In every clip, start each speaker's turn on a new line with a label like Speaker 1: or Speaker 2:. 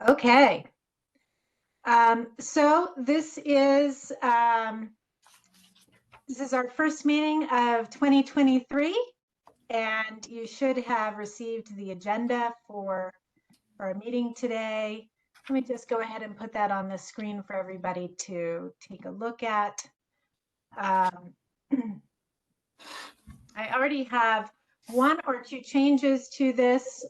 Speaker 1: Okay. So this is our first meeting of 2023, and you should have received the agenda for our meeting today. Let me just go ahead and put that on the screen for everybody to take a look at. I already have one or two changes to this.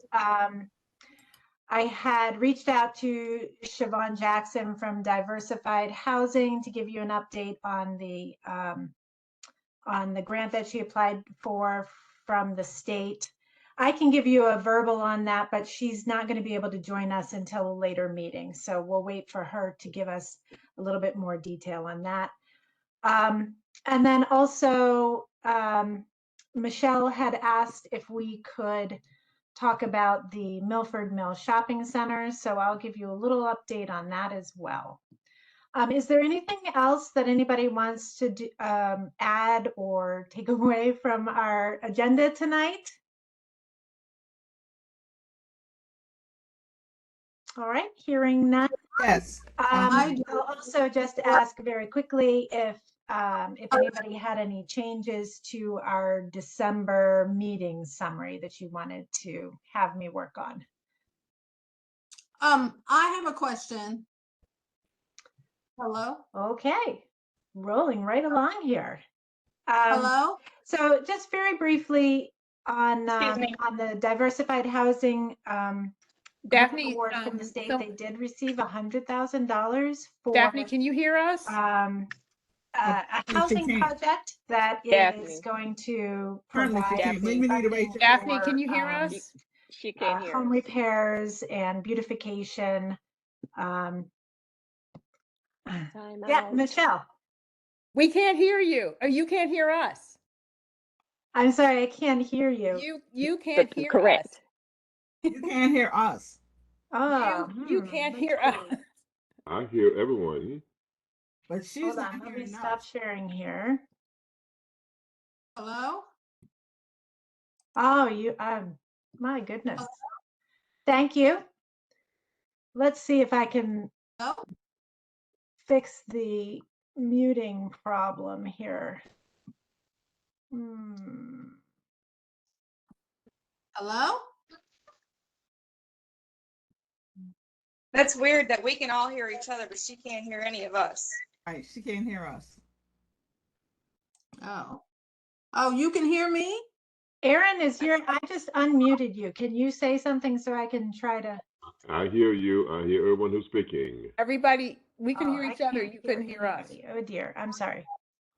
Speaker 1: I had reached out to Siobhan Jackson from Diversified Housing to give you an update on the grant that she applied for from the state. I can give you a verbal on that, but she's not going to be able to join us until a later meeting. So we'll wait for her to give us a little bit more detail on that. And then also, Michelle had asked if we could talk about the Milford Mill Shopping Center. So I'll give you a little update on that as well. Is there anything else that anybody wants to do, add or take away from our agenda tonight? All right, hearing none.
Speaker 2: Yes.
Speaker 1: I'll also just ask very quickly if anybody had any changes to our December meeting summary that you wanted to have me work on.
Speaker 3: I have a question. Hello?
Speaker 1: Okay, rolling right along here.
Speaker 3: Hello?
Speaker 1: So just very briefly on the diversified housing
Speaker 4: Daphne,
Speaker 1: award from the state,
Speaker 4: so
Speaker 1: they did receive $100,000 for
Speaker 4: Daphne, can you hear us?
Speaker 1: a housing project that is
Speaker 5: Daphne.
Speaker 1: going to
Speaker 2: Apparently she
Speaker 1: provide
Speaker 2: can't. Maybe we need to wait.
Speaker 1: funding
Speaker 4: Daphne,
Speaker 1: for,
Speaker 4: can you hear us?
Speaker 5: She can't hear
Speaker 1: home
Speaker 5: us.
Speaker 1: repairs and beautification.
Speaker 5: Time
Speaker 1: Yeah,
Speaker 5: out.
Speaker 1: Michelle.
Speaker 4: We can't hear you. Or you can't hear us.
Speaker 1: I'm sorry, I can't hear you.
Speaker 4: You can't hear
Speaker 5: Correct.
Speaker 4: us.
Speaker 2: You can't hear us.
Speaker 1: Oh,
Speaker 4: You can't
Speaker 1: let's
Speaker 4: hear
Speaker 1: see.
Speaker 4: us.
Speaker 6: I hear everyone.
Speaker 2: But she's
Speaker 1: Hold
Speaker 2: not
Speaker 1: on, let me
Speaker 2: hearing
Speaker 1: stop
Speaker 2: us.
Speaker 1: sharing here.
Speaker 3: Hello?
Speaker 1: Oh, my goodness. Thank you. Let's see if I can
Speaker 3: Hello?
Speaker 1: fix the muting problem here.
Speaker 3: Hello?
Speaker 7: That's weird that we can all hear each other, but she can't hear any of us.
Speaker 2: Right, she can't hear us.
Speaker 3: Oh. Oh, you can hear me?
Speaker 1: Aaron is here. I just unmuted you. Can you say something so I can try to?
Speaker 6: I hear you. I hear everyone who's speaking.
Speaker 4: Everybody, we can
Speaker 1: Oh,
Speaker 4: hear
Speaker 1: I
Speaker 4: each other.
Speaker 1: can't
Speaker 4: You couldn't hear us.
Speaker 1: anybody. Oh dear, I'm sorry.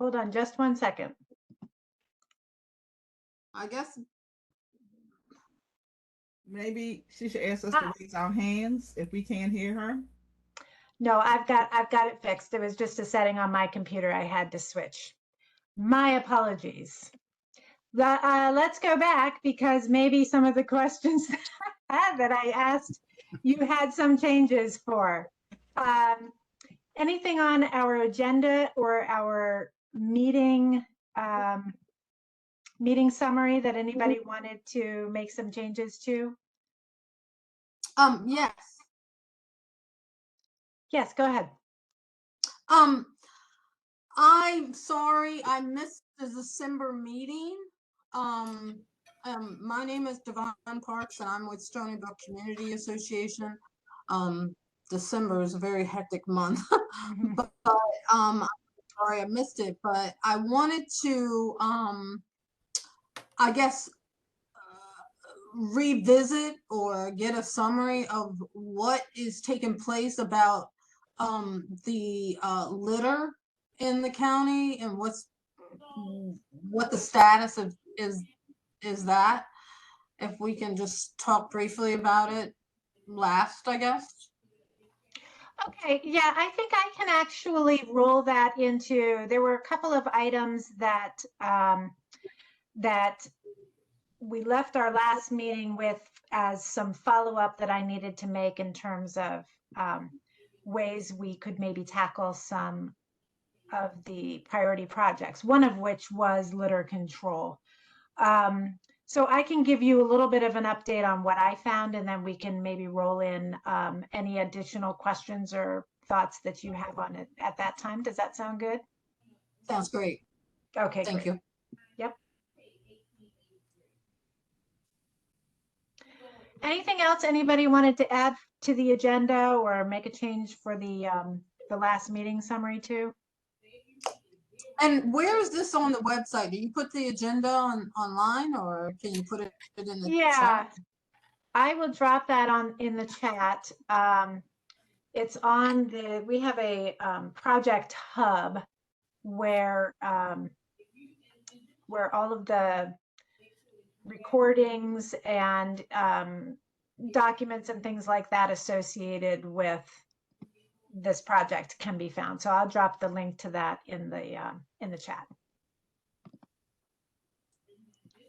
Speaker 1: Hold on just 1 second.
Speaker 3: I guess.
Speaker 2: Maybe she should ask us to raise our hands if we can't hear her.
Speaker 1: No, I've got it fixed. It was just a setting on my computer I had to switch. My apologies. Let's go back because maybe some of the questions that I asked you had some changes for. Anything on our agenda or our meeting meeting summary that anybody wanted to make some changes to?
Speaker 3: Yes.
Speaker 1: Yes, go ahead.
Speaker 3: I'm sorry I missed the December meeting. My name is Devon Parks and I'm with Stony Brook Community Association. December is a very hectic month, but I'm sorry I missed it, but I wanted to, I guess, revisit or get a summary of what is taking place about the litter in the county and what the status of is that. If we can just talk briefly about it last, I guess.
Speaker 1: Okay, yeah, I think I can actually roll that into, there were a couple of items that that we left our last meeting with as some follow-up that I needed to make in terms of ways we could maybe tackle some of the priority projects, one of which was litter control. So I can give you a little bit of an update on what I found, and then we can maybe roll in any additional questions or thoughts that you have on it at that time. Does that sound good?
Speaker 3: Sounds great.
Speaker 1: Okay,
Speaker 3: Thank
Speaker 1: great.
Speaker 3: you.
Speaker 1: Yep. Anything else anybody wanted to add to the agenda or make a change for the last meeting summary too?
Speaker 3: And where is this on the website? Do you put the agenda online or can you put it in the
Speaker 1: Yeah,
Speaker 3: chat?
Speaker 1: I will drop that on in the chat. It's on the, we have a project hub where all of the recordings and documents and things like that associated with this project can be found. So I'll drop the link to that in the chat.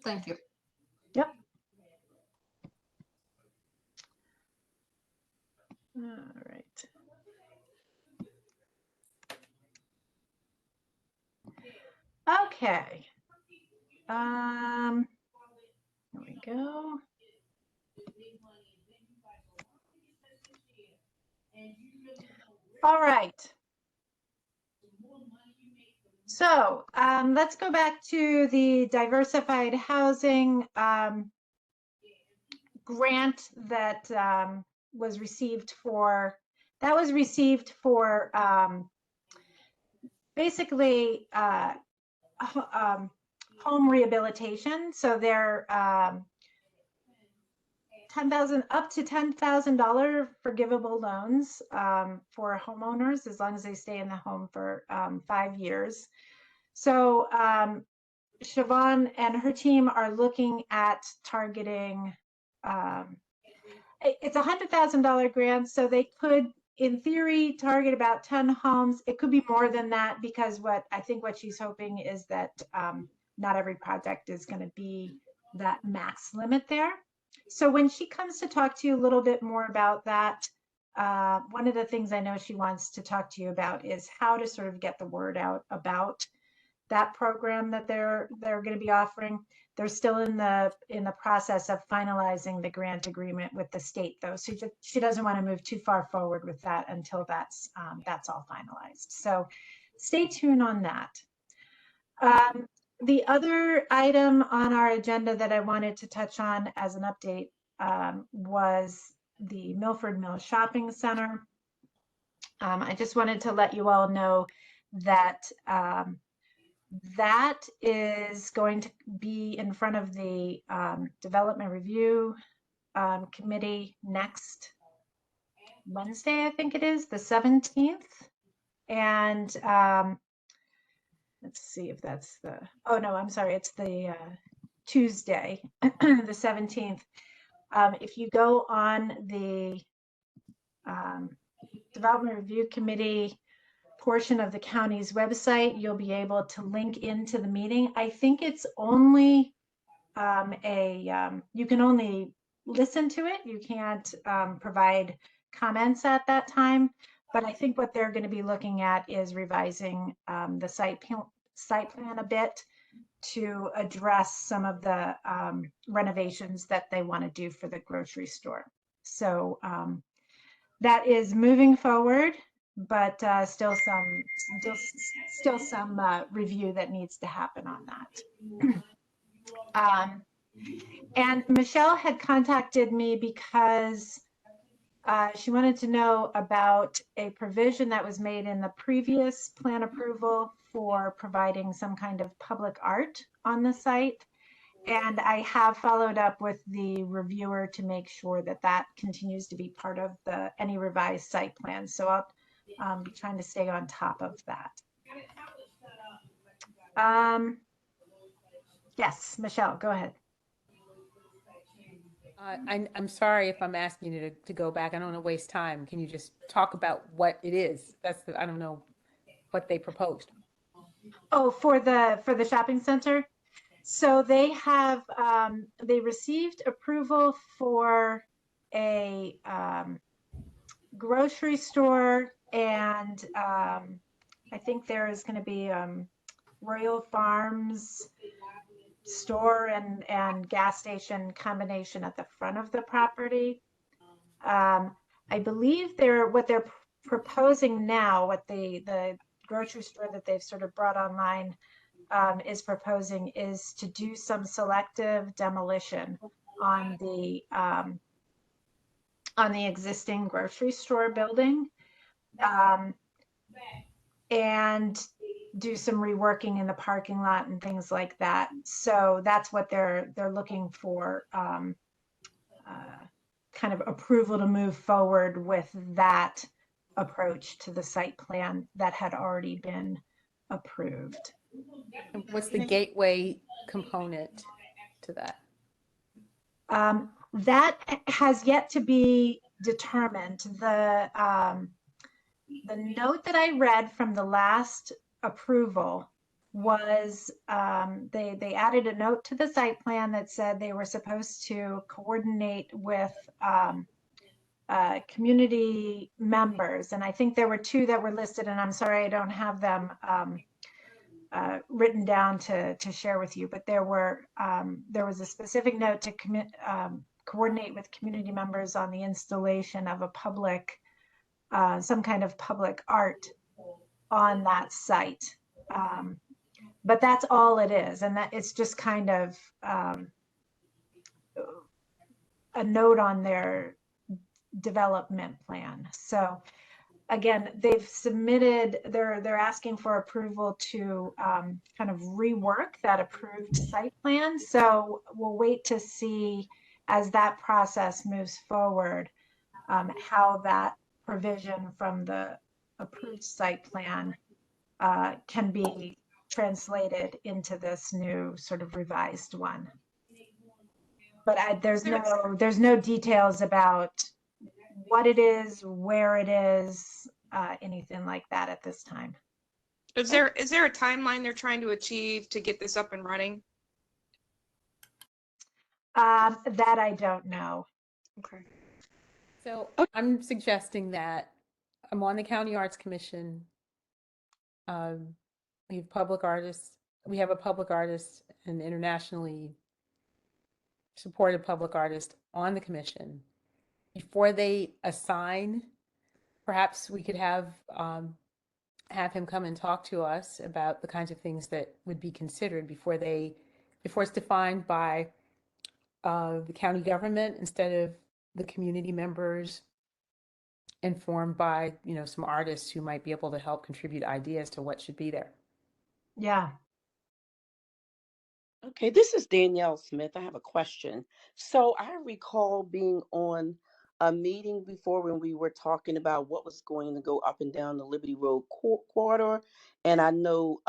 Speaker 3: Thank you.
Speaker 1: Yep. All right. Okay. Here we go. All right. So let's go back to the diversified housing grant that was received for, basically home rehabilitation. So they're up to $10,000 forgivable loans for homeowners as long as they stay in the home for 5 years. So Siobhan and her team are looking at targeting, it's a $100,000 grant, so they could, in theory, target about 10 homes. It could be more than that because what she's hoping is that not every project is going to be that max limit there. So when she comes to talk to you a little bit more about that, one of the things I know she wants to talk to you about is how to sort of get the word out about that program that they're going to be offering. They're still in the process of finalizing the grant agreement with the state, though. So she doesn't want to move too far forward with that until that's all finalized. So stay tuned on that. The other item on our agenda that I wanted to touch on as an update was the Milford Mills Shopping Center. I just wanted to let you all know that that is going to be in front of the Development Review Committee next Wednesday, I think it is, the 17th. And let's see if that's the, oh no, I'm sorry, it's the Tuesday, the 17th. If you go on the Development Review Committee portion of the county's website, you'll be able to link into the meeting. I think it's only you can only listen to it. You can't provide comments at that time. But I think what they're going to be looking at is revising the site plan a bit to address some of the renovations that they want to do for the grocery store. So that is moving forward, but still some review that needs to happen on that. And Michelle had contacted me because she wanted to know about a provision that was made in the previous plan approval for providing some kind of public art on the site. And I have followed up with the reviewer to make sure that that continues to be part of any revised site plan. So I'll be trying to stay on top of that. Yes, Michelle, go ahead.
Speaker 4: I'm sorry if I'm asking you to go back. I don't want to waste time. Can you just talk about what it is? I don't know what they proposed.
Speaker 1: Oh, for the shopping center. So they have they received approval for a grocery store, and I think there is going to be Royal Farms store and gas station combination at the front of the property. I believe what they're proposing now, what the grocery store that they've sort of brought online is proposing is to do some selective demolition on the existing grocery store building, and do some reworking in the parking lot and things like that. So that's what they're looking for, kind of approval to move forward with that approach to the site plan that had already been approved.
Speaker 4: And what's the gateway component to that?
Speaker 1: That has yet to be determined. The note that I read from the last approval was they added a note to the site plan that said they were supposed to coordinate with community members. And I think there were two that were listed, and I'm sorry I don't have them written down to share with you, but there was a specific note to coordinate with community members on the installation of a public, some kind of public art on that site. But that's all it is. And that it's just kind of a note on their development plan. So again, they've submitted, they're asking for approval to kind of rework that approved site plan. So we'll wait to see as that process moves forward, how that provision from the approved site plan can be translated into this new sort of revised one. But there's no details about what it is, where it is, anything like that at this time.
Speaker 7: Is there a timeline they're trying to achieve to get this up and running?
Speaker 1: That I don't know.
Speaker 7: Okay.
Speaker 4: So I'm suggesting that I'm on the County Arts Commission. We have public artists. We have a public artist, an internationally supported public artist on the commission. Before they assign, perhaps we could have him come and talk to us about the kinds of things that would be considered before it's defined by the county government instead of the community members, informed by, some artists who might be able to help contribute ideas to what should be there.
Speaker 1: Yeah.
Speaker 8: Okay, this is Danielle Smith. I have a question. So I recall being on a meeting before when we were talking about what was going to go up and down the Liberty Road corridor. And I know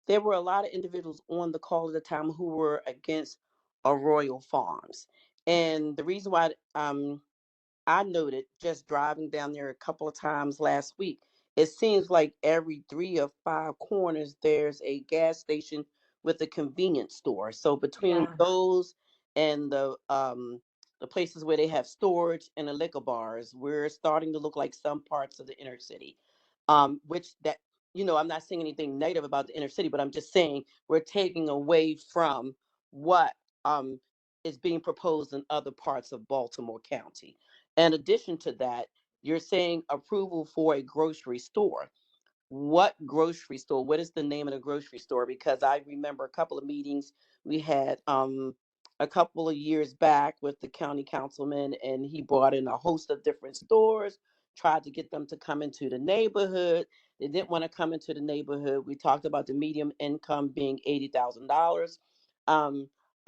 Speaker 8: there were a lot of individuals on the call at the time who were against Arroyo Farms. And the reason why I noted just driving down there a couple of times last week, it seems like every 3 or 5 corners, there's a gas station with a convenience store. So between
Speaker 1: Yeah.
Speaker 8: those and the places where they have storage and the liquor bars, we're starting to look like some parts of the inner city. Which that, I'm not saying anything negative about the inner city, but I'm just saying we're taking away from what is being proposed in other parts of Baltimore County. In addition to that, you're saying approval for a grocery store. What grocery store? What is the name of the grocery store? Because I remember a couple of meetings we had a couple of years back with the county councilman, and he brought in a host of different stores, tried to get them to come into the neighborhood. They didn't want to come into the neighborhood. We talked about the medium income being $80,000.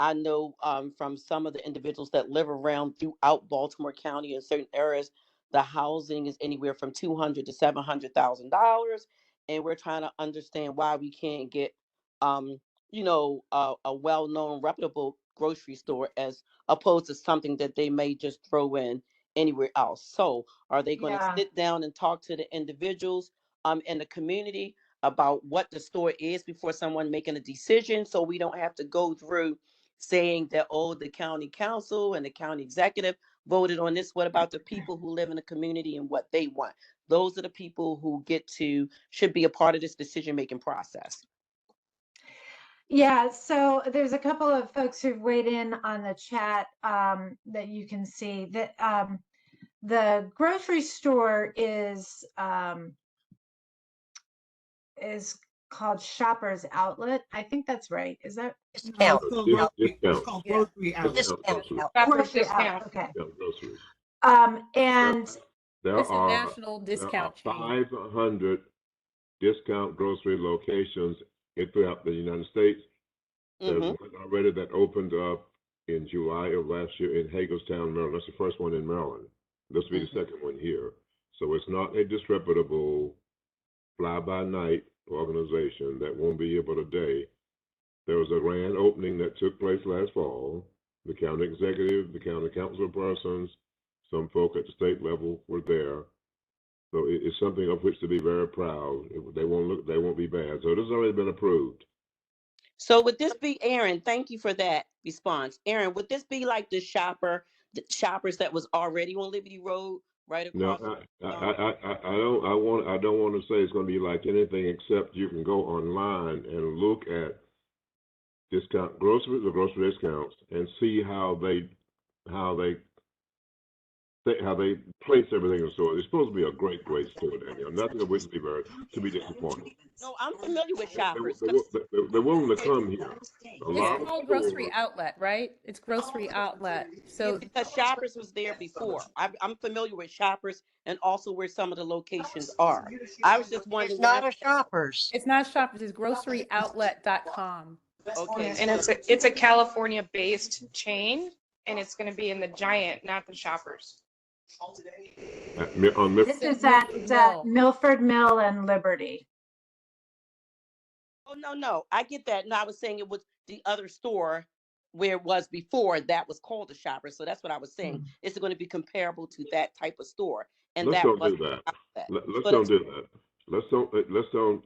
Speaker 8: I know from some of the individuals that live around throughout Baltimore County in certain areas, the housing is anywhere from $200,000 to $700,000, and we're trying to understand why we can't get, a well-known, reputable grocery store as opposed to something that they may just throw in anywhere else. So, are they going to
Speaker 1: Yeah.
Speaker 8: sit down and talk to the individuals in the community about what the store is before someone making a decision, so we don't have to go through saying that, the county council and the county executive voted on this? What about the people who live in the community and what they want? Those are the people who should be a part of this decision-making process.
Speaker 1: Yeah, so there's a couple of folks who've weighed in on the chat that you can see that the grocery store is called Shoppers Outlet. I think that's right. Is that
Speaker 2: No, it's called grocery. It's
Speaker 6: Discount,
Speaker 2: called
Speaker 7: Yeah.
Speaker 2: grocery outlet.
Speaker 6: discount groceries,
Speaker 7: Shoppers
Speaker 1: grocery
Speaker 7: discount.
Speaker 1: outlet? Okay.
Speaker 6: discount groceries.
Speaker 1: And
Speaker 6: There
Speaker 4: It's a
Speaker 6: are,
Speaker 4: national
Speaker 6: there are
Speaker 4: discount chain.
Speaker 6: 500 discount grocery locations throughout the United States. There's
Speaker 8: Hmm.
Speaker 6: one already that opened up in July of last year in Hagerstown, Maryland. That's the first one in Maryland. This will be the second one here. So it's not a disreputable fly-by-night organization that won't be here but a day. There was a grand opening that took place last fall. The county executive, the county council persons, some folk at the state level were there. So it's something of which to be very proud. They won't be bad. So this has already been approved.
Speaker 8: So would this be, Aaron, thank you for that response. Aaron, would this be like the shoppers that was already on Liberty Road, right
Speaker 6: No,
Speaker 8: across?
Speaker 6: I don't want to say it's going to be like anything except you can go online and look at discount groceries or grocery discounts and see how they place everything in the store. It's supposed to be a great store, Daniel. Nothing of which to be disappointed.
Speaker 8: No, I'm familiar with shoppers.
Speaker 6: They're willing to come here. A lot
Speaker 4: It's
Speaker 6: of
Speaker 4: called Grocery
Speaker 6: stores-
Speaker 4: Outlet, right? It's Grocery Outlet. So
Speaker 8: Because shoppers was there before. I'm familiar with shoppers and also where some of the locations are. I was just wondering.
Speaker 9: It's not a Shoppers.
Speaker 4: it's not Shoppers, it's groceryoutlet.com.
Speaker 8: Okay.
Speaker 7: And it's a California-based chain, and it's going to be in the Giant, not the Shoppers.
Speaker 6: on
Speaker 1: this is at Milford Mill and Liberty.
Speaker 8: Oh, no. I get that. No, I was saying it was the other store where it was before that was called the shopper. So that's what I was saying. It's going to be comparable to that type of store. And
Speaker 6: Let's
Speaker 8: that
Speaker 6: don't
Speaker 8: was
Speaker 6: do that.
Speaker 8: outlet.
Speaker 6: Let's
Speaker 8: But
Speaker 6: don't
Speaker 8: it's-
Speaker 6: do that. Let's don't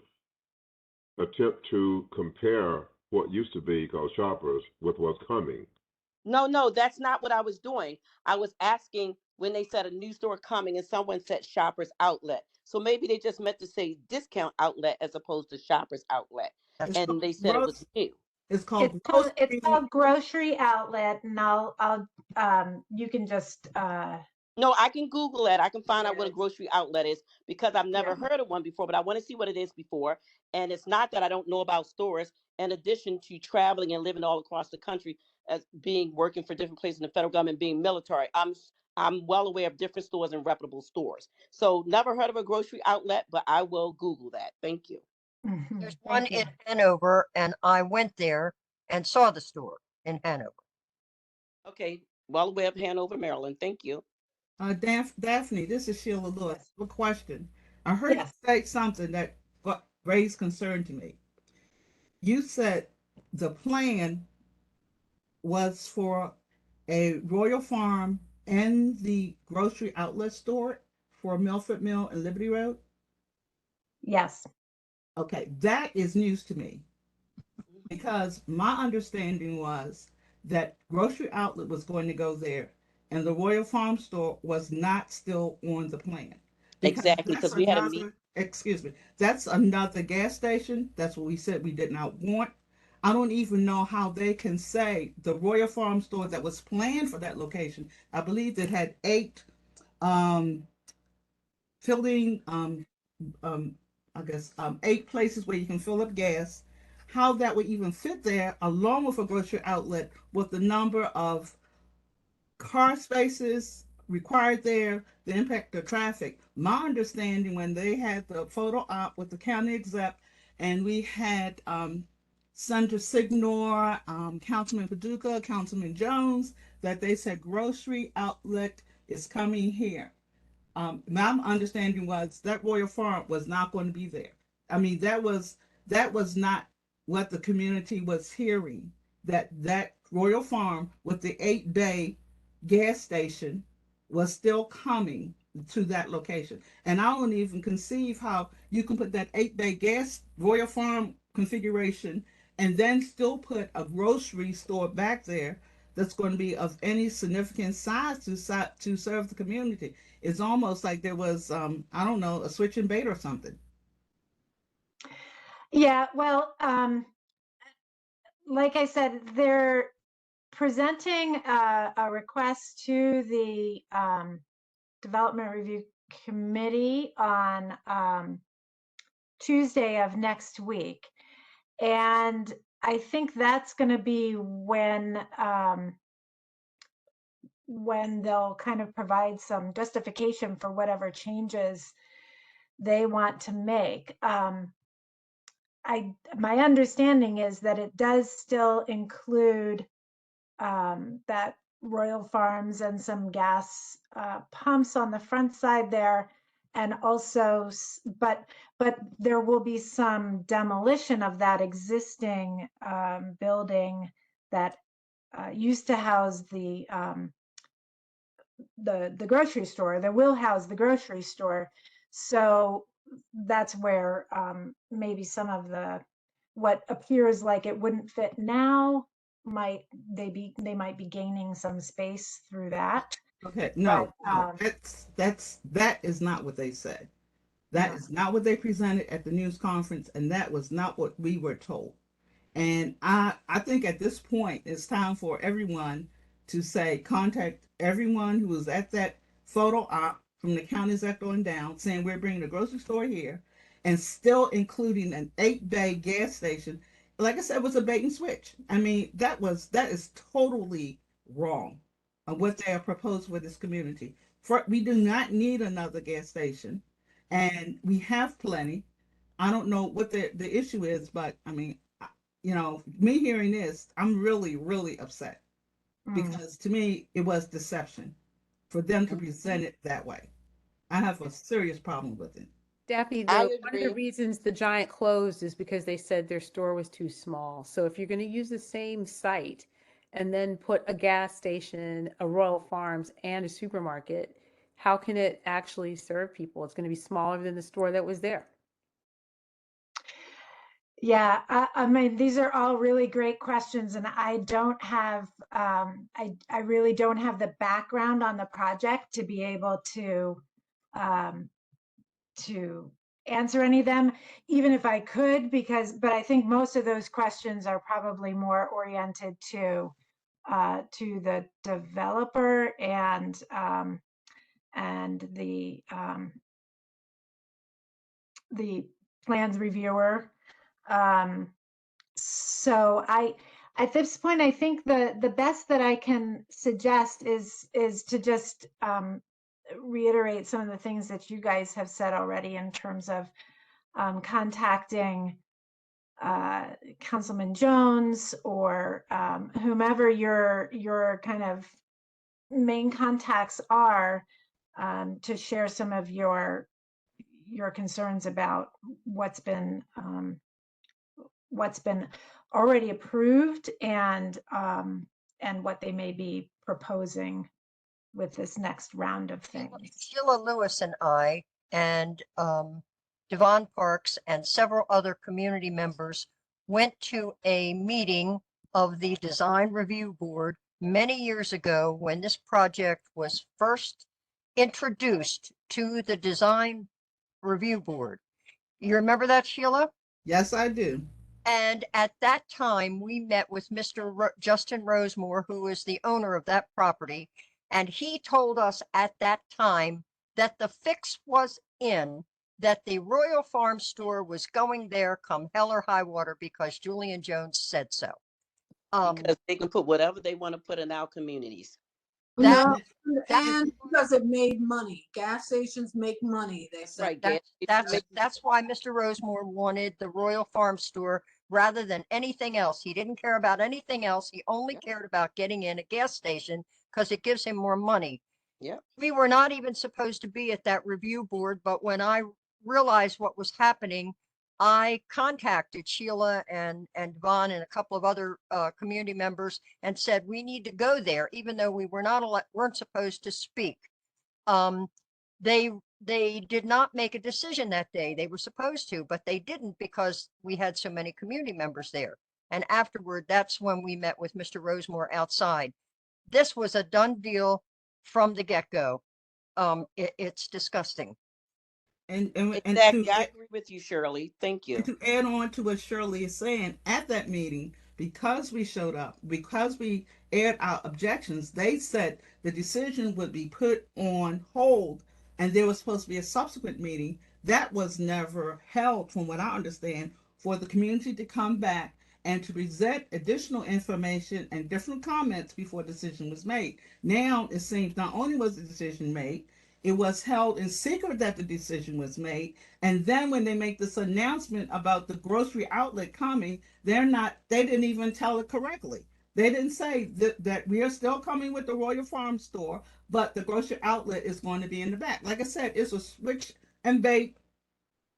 Speaker 6: attempt to compare what used to be called shoppers with what's coming.
Speaker 8: No, that's not what I was doing. I was asking when they said a new store coming and someone said shoppers outlet. So maybe they just meant to say discount outlet as opposed to shoppers outlet.
Speaker 2: It's
Speaker 8: And
Speaker 2: called
Speaker 8: they said it was new.
Speaker 2: It's called
Speaker 1: It's called Grocery Outlet, and you can just
Speaker 8: No, I can Google it. I can find out what a grocery outlet is because I've never
Speaker 1: Yeah.
Speaker 8: heard of one before, but I want to see what it is before. And it's not that I don't know about stores. In addition to traveling and living all across the country, as being working for different places in the federal government, being military, I'm well aware of different stores and reputable stores. So never heard of a grocery outlet, but I will Google that. Thank you.
Speaker 9: There's one in Hanover, and I went there and saw the store in Hanover.
Speaker 8: Okay, well aware of Hanover, Maryland. Thank you.
Speaker 2: Daphne, this is Sheila Lewis. A question. I heard
Speaker 1: Yes.
Speaker 2: you say something that raised concern to me. You said the plan was for a Royal Farm and the grocery outlet store for Milford Mill and Liberty Road.
Speaker 1: Yes.
Speaker 2: Okay, that is news to me because my understanding was that grocery outlet was going to go there and the Royal Farm store was not still on the plan.
Speaker 8: Exactly,
Speaker 2: that's
Speaker 8: because we had a meeting.
Speaker 2: Excuse me, that's another gas station. That's what we said we did not want. I don't even know how they can say the Royal Farm store that was planned for that location. I believe it had 8 filling I guess 8 places where you can fill up gas. How that would even fit there, along with a grocery outlet, with the number of car spaces required there, the impact of traffic. My understanding when they had the photo op with the county exec, and we had Senator Signor, Councilman Paducah, Councilman Jones, that they said grocery outlet is coming here. My understanding was that Royal Farm was not going to be there. I mean, that was not what the community was hearing. That Royal Farm with the 8-bay gas station was still coming to that location. And I don't even conceive how you can put that 8-bay gas Royal Farm configuration and then still put a grocery store back there that's going to be of any significant size to serve the community. It's almost like there was, I don't know, a switch and bait or something.
Speaker 1: Yeah, well, like I said, they're presenting a request to the Development Review Committee on Tuesday of next week. And I think that's going to be when they'll kind of provide some justification for whatever changes they want to make. My understanding is that it does still include that Royal Farms and some gas pumps on the front side there, and also, but there will be some demolition of that existing building that used to house the grocery store. That will house the grocery store. So that's where maybe some of what appears like it wouldn't fit now they might be gaining some space through that.
Speaker 2: Okay, no,
Speaker 1: But,
Speaker 2: that is not what they said. That is not what they presented at the news conference, and that was not what we were told. And I think at this point it's time for everyone to say, contact everyone who was at that photo op from the county exec on down, saying we're bringing a grocery store here, and still including an 8-bay gas station. Like I said, it was a bait and switch. I mean, that is totally wrong on what they have proposed for this community. We do not need another gas station, and we have plenty. I don't know what the issue is, but I mean, you know, me hearing this, I'm really, really upset, because to me, it was deception for them to present it that way. I have a serious problem with it.
Speaker 4: Daphne,
Speaker 8: I
Speaker 4: one of the
Speaker 8: agree.
Speaker 4: reasons the Giant closed is because they said their store was too small. So if you're going to use the same site and then put a gas station, a Royal Farms, and a supermarket, how can it actually serve people? It's going to be smaller than the store that was there.
Speaker 1: Yeah, I mean, these are all really great questions, and I don't have, I really don't have the background on the project to be able to answer any of them, even if I could, but I think most of those questions are probably more oriented to the developer and the plans reviewer. So at this point, I think the best that I can suggest is to just reiterate some of the things that you guys have said already in terms of contacting Councilman Jones or whomever your kind of main contacts are, to share some of your concerns about what's been already approved and what they may be proposing with this next round of things.
Speaker 9: Sheila Lewis and I and Devon Parks and several other community members went to a meeting of the Design Review Board many years ago when this project was first introduced to the Design Review Board. You remember that, Sheila?
Speaker 2: Yes, I do.
Speaker 9: And at that time, we met with Mr. Justin Rosemore, who is the owner of that property. And he told us at that time that the fix was in, that the Royal Farm store was going there come hell or high water because Julian Jones said so.
Speaker 8: Because they can put whatever they want to put in our communities.
Speaker 3: No, and because it made money. Gas stations make money, they say.
Speaker 8: Right.
Speaker 9: That's why Mr. Rosemore wanted the Royal Farm store rather than anything else. He didn't care about anything else. He only cared about getting in a gas station because it gives him more money.
Speaker 8: Yep.
Speaker 9: We were not even supposed to be at that review board, but when I realized what was happening, I contacted Sheila and Devon and a couple of other community members and said, we need to go there, even though we weren't supposed to speak. They did not make a decision that day. They were supposed to, but they didn't because we had so many community members there. And afterward, that's when we met with Mr. Rosemore outside. This was a done deal from the get-go. It's disgusting.
Speaker 2: And
Speaker 8: Exactly. I agree with you, Shirley. Thank you.
Speaker 2: And to add on to what Shirley is saying, at that meeting, because we showed up, because we aired our objections, they said the decision would be put on hold and there was supposed to be a subsequent meeting that was never held, from what I understand, for the community to come back and to present additional information and different comments before a decision was made. Now it seems not only was the decision made, it was held in secret that the decision was made. And then when they make this announcement about the grocery outlet coming, they didn't even tell it correctly. They didn't say that we are still coming with the Royal Farm store, but the grocery outlet is going to be in the back. Like I said, it's a switch and bait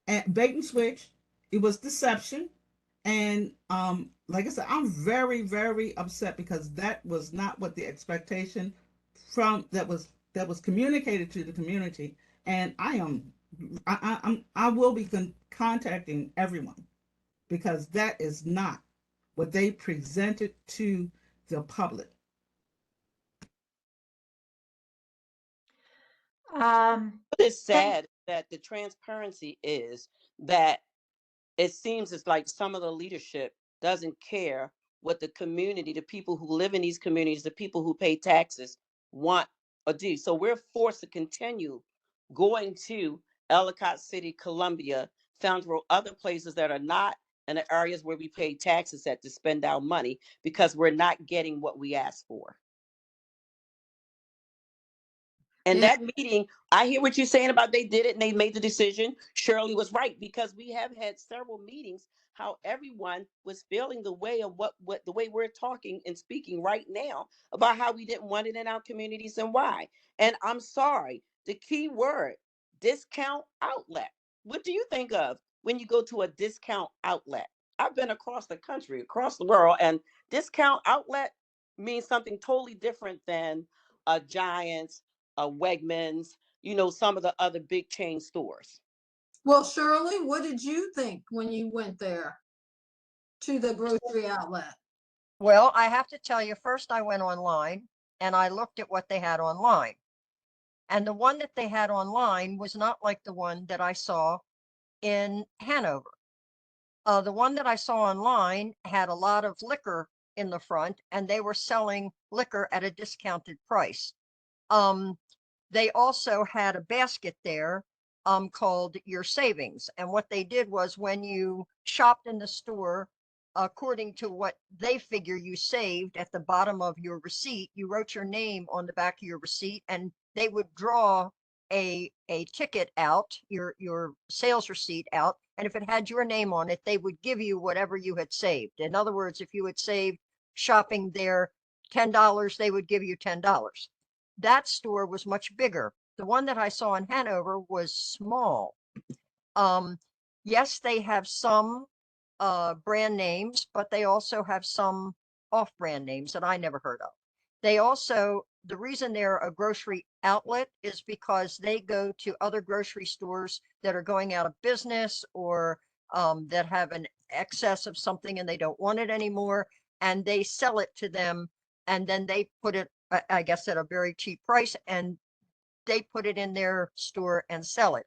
Speaker 2: and switch. It was deception. And like I said, I'm very, very upset because that was not what the expectation from that was communicated to the community. And I will be contacting everyone because that is not what they presented to the public.
Speaker 8: What is sad that the transparency is that it seems it's like some of the leadership doesn't care what the community, the people who live in these communities, the people who pay taxes want or do. So we're forced to continue going to Ellicott City, Columbia, Fountain Road, other places that are not in the areas where we pay taxes at to spend our money because we're not getting what we asked for. And
Speaker 3: Yeah.
Speaker 8: that meeting, I hear what you're saying about they did it and they made the decision. Shirley was right because we have had several meetings how everyone was feeling the way of what the way we're talking and speaking right now about how we didn't want it in our communities and why. And I'm sorry, the key word, discount outlet. What do you think of when you go to a discount outlet? I've been across the country, across the world, and discount outlet means something totally different than a Giants, Wegmans, some of the other big chain stores.
Speaker 3: Well, Shirley, what did you think when you went there to the grocery outlet?
Speaker 9: Well, I have to tell you, first I went online and I looked at what they had online. And the one that they had online was not like the one that I saw in Hanover. The one that I saw online had a lot of liquor in the front and they were selling liquor at a discounted price. They also had a basket there called Your Savings. And what they did was when you shopped in the store, according to what they figure you saved at the bottom of your receipt, you wrote your name on the back of your receipt and they would draw a ticket out, your sales receipt out. And if it had your name on it, they would give you whatever you had saved. In other words, if you had saved shopping there $10, they would give you $10. That store was much bigger. The one that I saw in Hanover was small. Yes, they have some brand names, but they also have some off-brand names that I never heard of. They also, the reason they're a grocery outlet is because they go to other grocery stores that are going out of business or that have an excess of something and they don't want it anymore, and they sell it to them, and then they put it, I guess, at a very cheap price, and they put it in their store and sell it.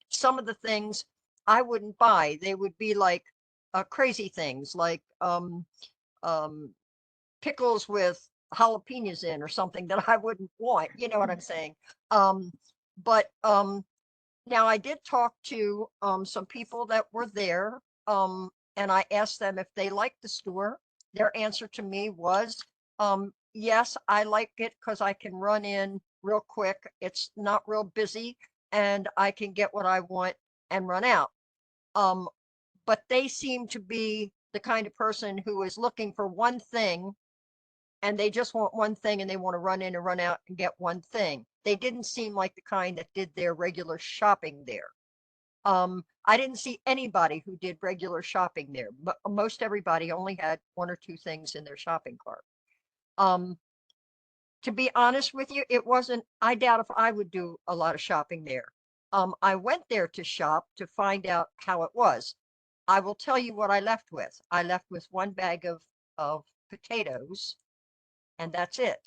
Speaker 9: Some of the things I wouldn't buy. They would be like crazy things like pickles with jalapenos in or something that I wouldn't want. You know what I'm saying? But now I did talk to some people that were there, and I asked them if they liked the store. Their answer to me was, yes, I like it because I can run in real quick. It's not real busy and I can get what I want and run out. But they seem to be the kind of person who is looking for one thing and they just want one thing and they want to run in and run out and get one thing. They didn't seem like the kind that did their regular shopping there. I didn't see anybody who did regular shopping there, but most everybody only had one or two things in their shopping cart. To be honest with you, it wasn't, I doubt if I would do a lot of shopping there. I went there to shop to find out how it was. I will tell you what I left with. I left with one bag of potatoes and that's it.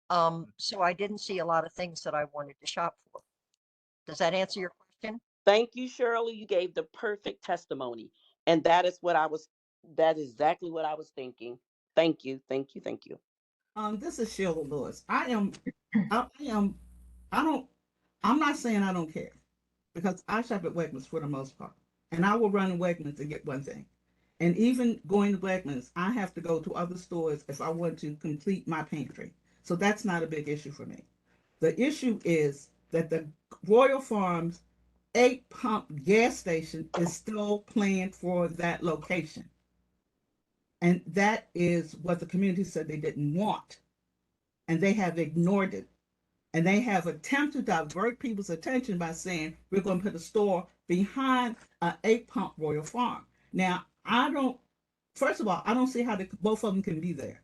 Speaker 9: So I didn't see a lot of things that I wanted to shop for. Does that answer your question?
Speaker 8: Thank you, Shirley. You gave the perfect testimony. And that is what I was That is exactly what I was thinking. Thank you, thank you, thank you.
Speaker 2: This is Sheila Lewis. I am, I don't, I'm not saying I don't care because I shop at Wegmans for the most part, and I will run in Wegmans to get one thing. And even going to Wegmans, I have to go to other stores if I want to complete my pantry. So that's not a big issue for me. The issue is that the Royal Farms 8 pump gas station is still planned for that location. And that is what the community said they didn't want. And they have ignored it. And they have attempted to divert people's attention by saying, we're going to put a store behind an 8 pump Royal Farm. Now, first of all, I don't see how both of them can be there.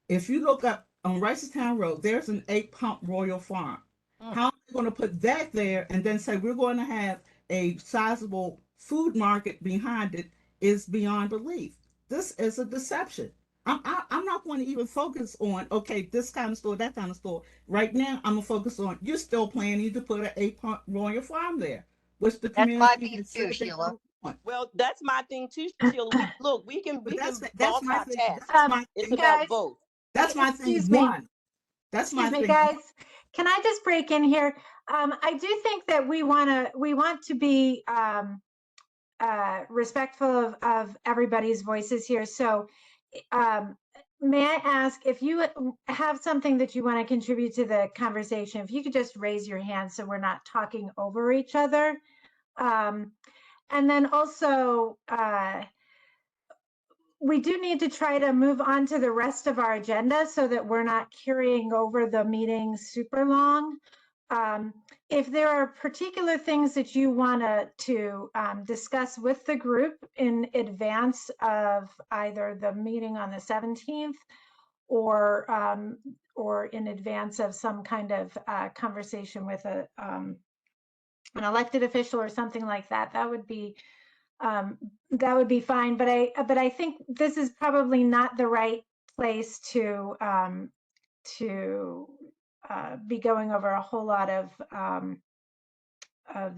Speaker 2: If you look up on Ricestown Road, there's an 8 pump Royal Farm. How are they going to put that there and then say we're going to have a sizable food market behind it is beyond belief. This is a deception. I'm not going to even focus on, okay, this kind of store, that kind of store. Right now, I'm going to focus on you're still planning to put an 8 pump Royal Farm there, which the
Speaker 9: That's my
Speaker 2: community
Speaker 9: beef
Speaker 2: said
Speaker 9: too,
Speaker 2: they
Speaker 9: Sheila.
Speaker 2: don't want.
Speaker 8: Well, that's my thing too, Sheila. Look, we can
Speaker 2: But that's my thing.
Speaker 8: multitask.
Speaker 2: That's my
Speaker 8: It's
Speaker 2: thing.
Speaker 8: about
Speaker 1: Guys,
Speaker 8: both.
Speaker 2: That's my thing.
Speaker 1: excuse me.
Speaker 2: One. That's my
Speaker 1: Excuse me,
Speaker 2: thing.
Speaker 1: guys. Can I just break in here? I do think that we want to be respectful of everybody's voices here. So may I ask if you have something that you want to contribute to the conversation, if you could just raise your hand so we're not talking over each other. And then also, we do need to try to move on to the rest of our agenda so that we're not carrying over the meeting super long. If there are particular things that you want to discuss with the group in advance of either the meeting on the 17th or in advance of some kind of conversation with an elected official or something like that, that would be fine. But I think this is probably not the right place to be going over a whole lot of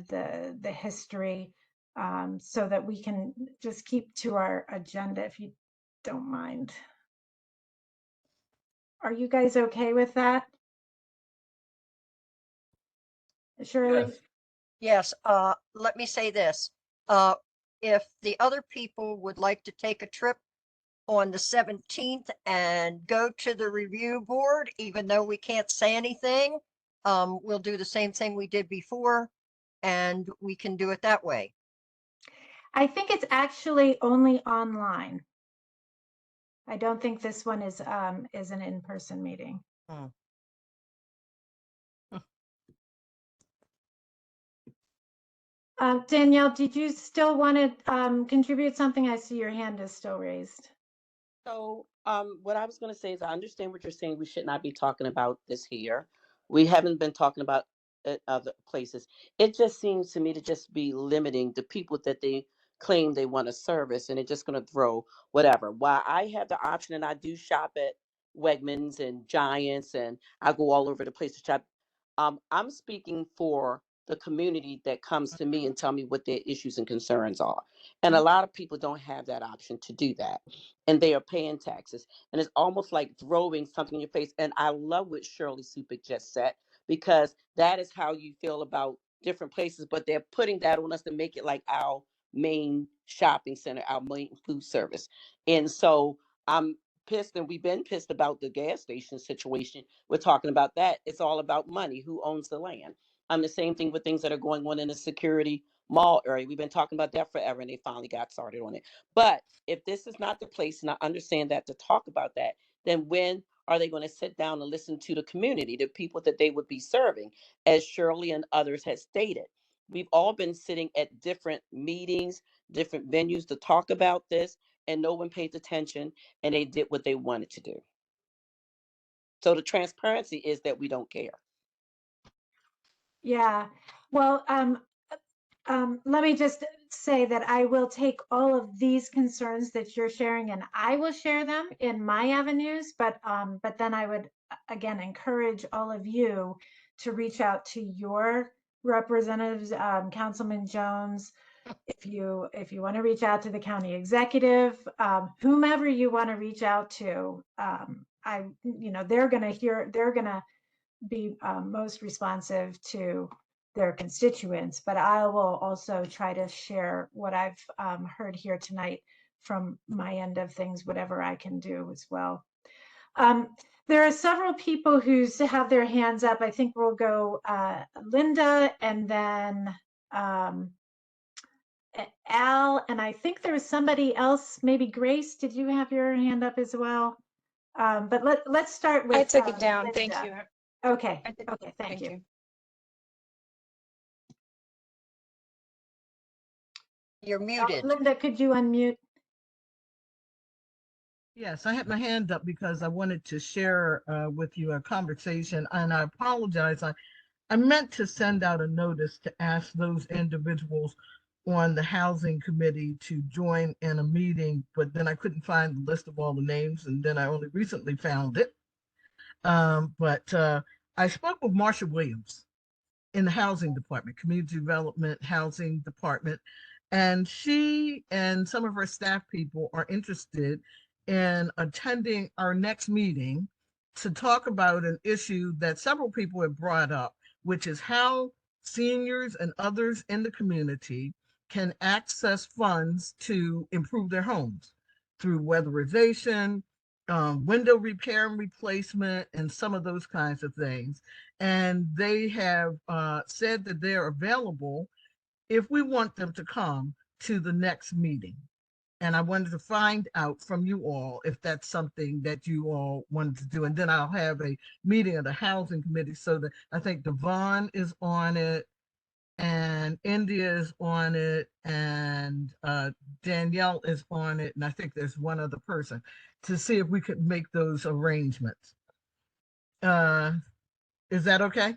Speaker 1: the history, so that we can just keep to our agenda, if you don't mind. Are you guys okay with that? Shirley?
Speaker 9: Yes, let me say this. If the other people would like to take a trip on the 17th and go to the review board, even though we can't say anything, we'll do the same thing we did before, and we can do it that way.
Speaker 1: I think it's actually only online. I don't think this one is an in-person meeting. Danielle, did you still want to contribute something? I see your hand is still raised.
Speaker 8: So, what I was going to say is I understand what you're saying. We should not be talking about this here. We haven't been talking about other places. It just seems to me to just be limiting the people that they claim they want to service, and it's just going to throw whatever. While I have the option, and I do shop at Wegmans and Giants, and I go all over the place to shop. I'm speaking for the community that comes to me and tell me what their issues and concerns are. And a lot of people don't have that option to do that. And they are paying taxes. And it's almost like throwing something in your face. And I love what Shirley Supik just said, because that is how you feel about different places, but they're putting that on us to make it like our main shopping center, our main food service. And so I'm pissed, and we've been pissed about the gas station situation. We're talking about that. It's all about money. Who owns the land? The same thing with things that are going on in the security mall area. We've been talking about that forever, and they finally got started on it. But if this is not the place, and I understand that, to talk about that, then when are they going to sit down and listen to the community, the people that they would be serving? As Shirley and others had stated, we've all been sitting at different meetings, different venues to talk about this, and no one paid attention, and they did what they wanted to do. So the transparency is that we don't care.
Speaker 1: Yeah, well, let me just say that I will take all of these concerns that you're sharing and I will share them in my avenues, but then I would again encourage all of you to reach out to your representatives, Councilman Jones, if you want to reach out to the county executive, whomever you want to reach out to, they're going to be most responsive to their constituents, but I will also try to share what I've heard here tonight from my end of things, whatever I can do as well. There are several people who have their hands up. I think we'll go Linda and then Al, and I think there was somebody else, maybe Grace, did you have your hand up as well? But let's start with
Speaker 7: I took it down. Thank
Speaker 1: Linda.
Speaker 7: you.
Speaker 1: Okay,
Speaker 7: I did-
Speaker 1: okay, thank you.
Speaker 9: You're muted.
Speaker 1: Linda, could you unmute?
Speaker 10: Yes, I had my hand up because I wanted to share with you a conversation, and I apologize. I meant to send out a notice to ask those individuals on the housing committee to join in a meeting, but then I couldn't find the list of all the names, and then I only recently found it. But I spoke with Marsha Williams in the housing department, community development housing department, and she and some of her staff people are interested in attending our next meeting to talk about an issue that several people have brought up, which is how seniors and others in the community can access funds to improve their homes through weatherization, window repair and replacement, and some of those kinds of things. And they have said that they're available if we want them to come to the next meeting. And I wanted to find out from you all if that's something that you all wanted to do. And then I'll have a meeting of the housing committee so that I think Devon is on it and India is on it and Danielle is on it. And I think there's one other person to see if we could make those arrangements. Is that okay?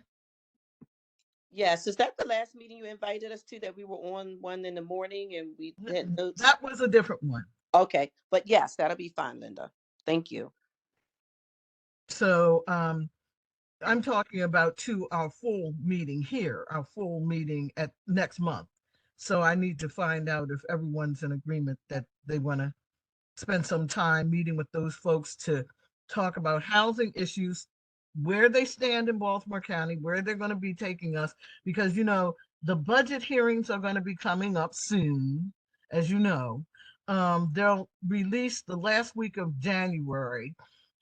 Speaker 8: Yes, is that the last meeting you invited us to that we were on one in the morning and we had notes?
Speaker 10: That was a different one.
Speaker 8: Okay, but yes, that'll be fine, Linda. Thank you.
Speaker 10: So I'm talking about to our full meeting here, our full meeting at next month. So I need to find out if everyone's in agreement that they want to spend some time meeting with those folks to talk about housing issues, where they stand in Baltimore County, where they're going to be taking us, because, you know, the budget hearings are going to be coming up soon, as you know. They'll release the last week of January,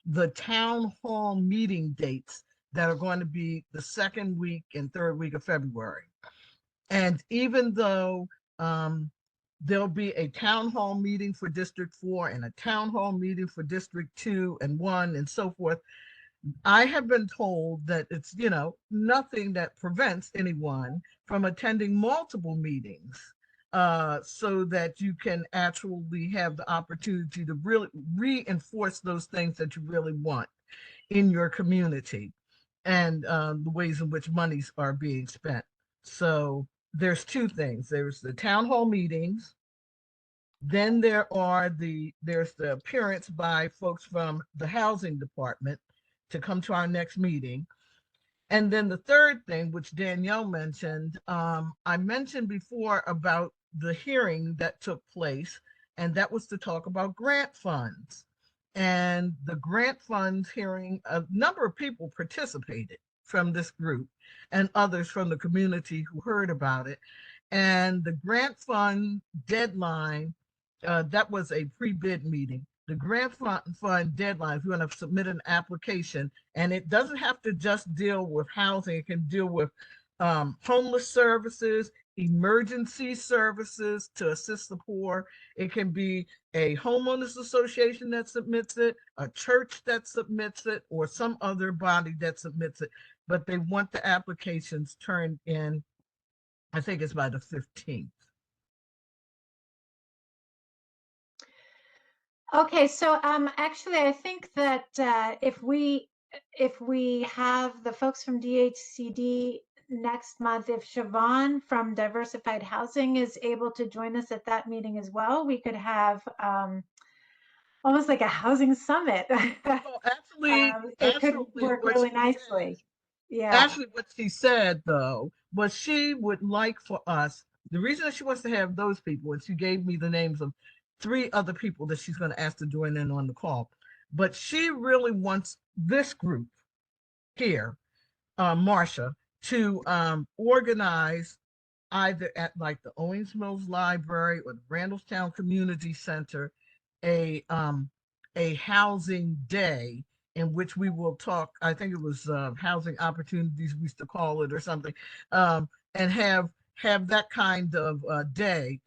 Speaker 10: the town hall meeting dates that are going to be the second week and third week of February. And even though there'll be a town hall meeting for District 4 and a town hall meeting for District 2 and 1 and so forth, I have been told that it's, you know, nothing that prevents anyone from attending multiple meetings so that you can actually have the opportunity to really reinforce those things that you really want in your community and the ways in which monies are being spent. So there's two things. There's the town hall meetings. Then there's the appearance by folks from the housing department to come to our next meeting. And then the third thing, which Danielle mentioned, I mentioned before about the hearing that took place, and that was to talk about grant funds. And the grant funds hearing, a number of people participated from this group and others from the community who heard about it. And the grant fund deadline, that was a pre-bid meeting. The grant fund deadline, if you want to submit an application, and it doesn't have to just deal with housing, it can deal with homeless services, emergency services to assist the poor. It can be a homeowners association that submits it, a church that submits it, or some other body that submits it. But they want the applications turned in, I think it's by the 15th.
Speaker 1: Okay, so actually, I think that if we have the folks from DHCD next month, if Siobhan from Diversified Housing is able to join us at that meeting as well, we could have almost like a housing summit.
Speaker 10: Well, actually,
Speaker 1: it could work really nicely. Yeah.
Speaker 10: Actually, what she said though was she would like for us The reason that she wants to have those people, and she gave me the names of 3 other people that she's going to ask to join in on the call, but she really wants this group here, Marcia, to organize either at like the Owings Mills Library or the Randallstown Community Center, a housing day in which we will talk, I think it was housing opportunities we used to call it or something, and have that kind of day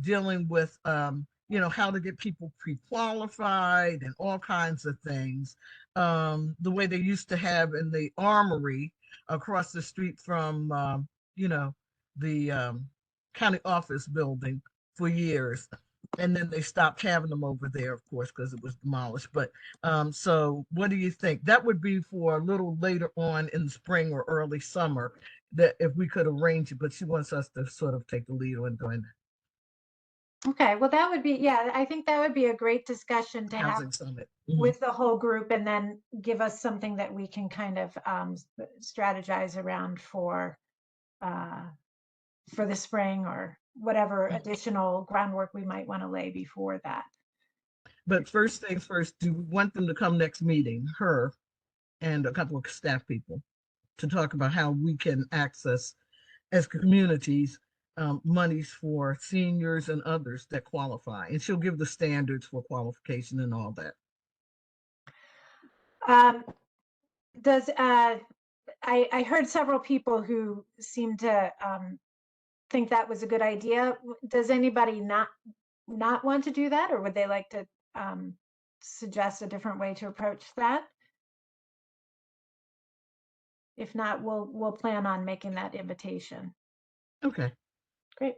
Speaker 10: dealing with how to get people pre-qualified and all kinds of things, the way they used to have in the Armory across the street from the county office building for years. And then they stopped having them over there, of course, because it was demolished. But so what do you think? That would be for a little later on in the spring or early summer, that if we could arrange it, but she wants us to sort of take the lead on doing that.
Speaker 1: Okay, well, that would be, yeah, I think that would be a great discussion to have
Speaker 10: Housing Summit. Mhm.
Speaker 1: with the whole group, and then give us something that we can kind of strategize around for the spring, or whatever additional groundwork we might want to lay before that.
Speaker 10: But first things first, do we want them to come next meeting, her and a couple of staff people, to talk about how we can access as communities monies for seniors and others that qualify? And she'll give the standards for qualification and all that.
Speaker 1: I heard several people who seem to think that was a good idea. Does anybody not want to do that, or would they like to suggest a different way to approach that? If not, we'll plan on making that invitation.
Speaker 10: Okay.
Speaker 1: Great.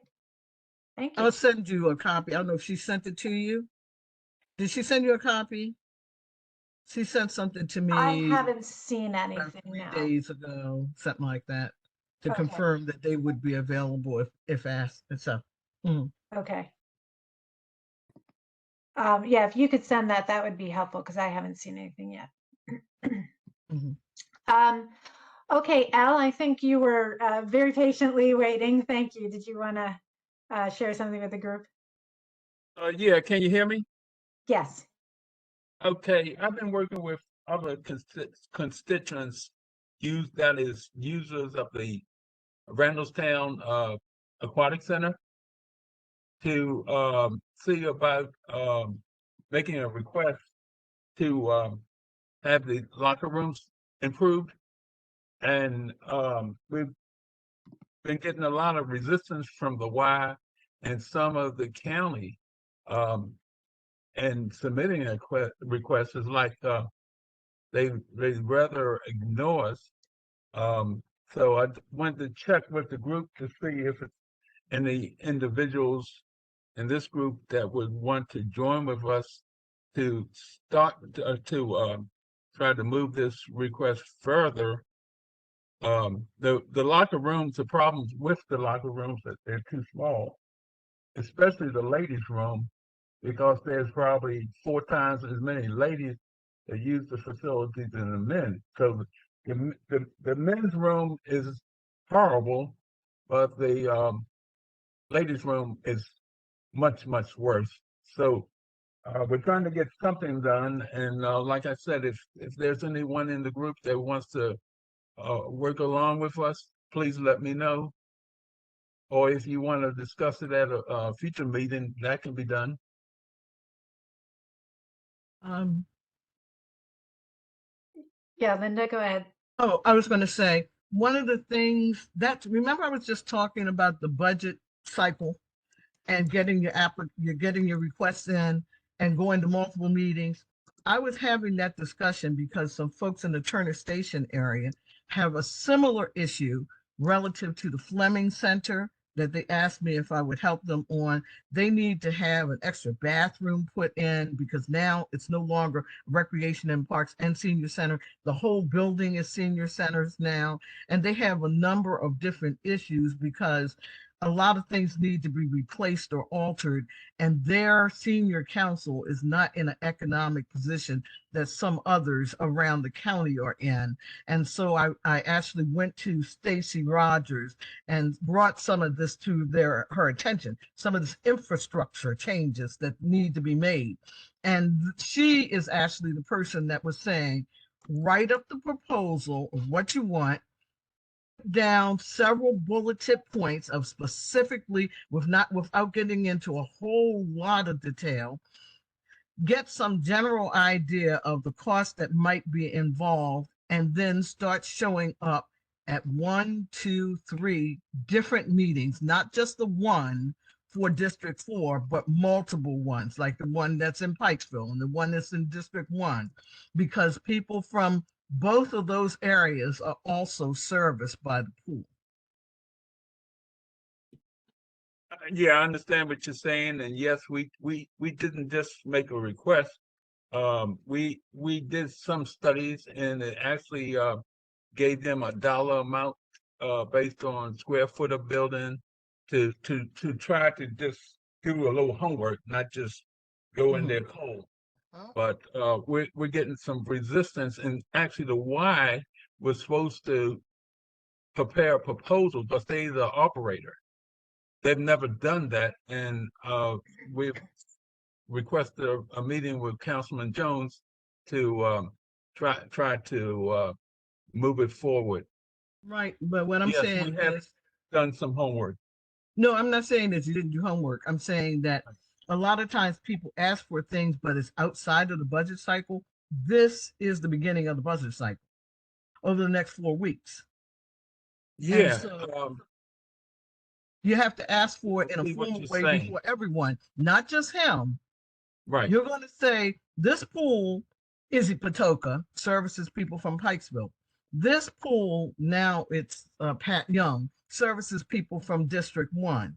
Speaker 1: Thank you.
Speaker 10: I'll send you a copy. I don't know if she sent it to you. Did she send you a copy? She sent something to me.
Speaker 1: I haven't seen
Speaker 10: about
Speaker 1: anything
Speaker 10: 3
Speaker 1: now.
Speaker 10: days ago, something like that, to
Speaker 1: Okay.
Speaker 10: confirm that they would be available if asked. And so,
Speaker 1: Okay. Yeah, if you could send that, that would be helpful, because I haven't seen anything yet.
Speaker 10: mhm.
Speaker 1: Okay, Al, I think you were very patiently waiting. Thank you. Did you want to share something with the group?
Speaker 11: Yeah, can you hear me?
Speaker 1: Yes.
Speaker 11: Okay, I've been working with other constituents, users of the Randallstown Aquatic Center, to see about making a request to have the locker rooms improved. And we've been getting a lot of resistance from the Y and some of the county, and submitting a request is like they rather ignore us. So I went to check with the group to see if it's any individuals in this group that would want to join with us to start to try to move this request further. The locker rooms, the problems with the locker rooms, that they're too small, especially the ladies' room, because there's probably 4 times as many ladies that use the facilities than the men. So the men's room is horrible, but the ladies' room is much, much worse. So we're trying to get something done. And like I said, if there's anyone in the group that wants to work along with us, please let me know. Or if you want to discuss it at a future meeting, that can be done.
Speaker 1: Yeah, Linda, go ahead.
Speaker 10: Oh, I was going to say, one of the things that, remember I was just talking about the budget cycle and getting your requests in and going to multiple meetings. I was having that discussion because some folks in the Turner Station area have a similar issue relative to the Fleming Center that they asked me if I would help them on. They need to have an extra bathroom put in because now it's no longer Recreation and Parks and Senior Center. The whole building is senior centers now, and they have a number of different issues because a lot of things need to be replaced or altered, and their senior council is not in an economic position that some others around the county are in. And so I actually went to Stacy Rogers and brought some of this to her attention, some of this infrastructure changes that need to be made. And she is actually the person that was saying, write up the proposal of what you want, down several bulleted points of specifically without getting into a whole lot of detail, get some general idea of the cost that might be involved, and then start showing up at 1, 2, 3 different meetings, not just the one for District 4, but multiple ones, like the one that's in Pikesville and the one that's in District 1, because people from both of those areas are also serviced by the pool.
Speaker 11: Yeah, I understand what you're saying, and yes, we didn't just make a request. We did some studies, and it actually gave them a dollar amount based on square foot of building to try to just do a little homework, not just go in there cold. But we're getting some resistance, and actually the Y was supposed to prepare a proposal, but they're the operator. They've never done that, and we've requested a meeting with Councilman Jones to try to move it forward.
Speaker 10: Right, but what I'm
Speaker 11: Yes,
Speaker 10: saying
Speaker 11: we have
Speaker 10: is,
Speaker 11: done some homework.
Speaker 10: no, I'm not saying that you didn't do homework. I'm saying that a lot of times people ask for things, but it's outside of the budget cycle. This is the beginning of the budget cycle over the next 4 weeks.
Speaker 11: Yeah,
Speaker 10: so you have to ask for it in a
Speaker 11: see what
Speaker 10: formal
Speaker 11: you're
Speaker 10: way
Speaker 11: saying.
Speaker 10: before everyone, not just him.
Speaker 11: Right.
Speaker 10: You're going to say, this pool, Izzy Patoka, services people from Pikesville. This pool, now it's Pat Young, services people from District 1.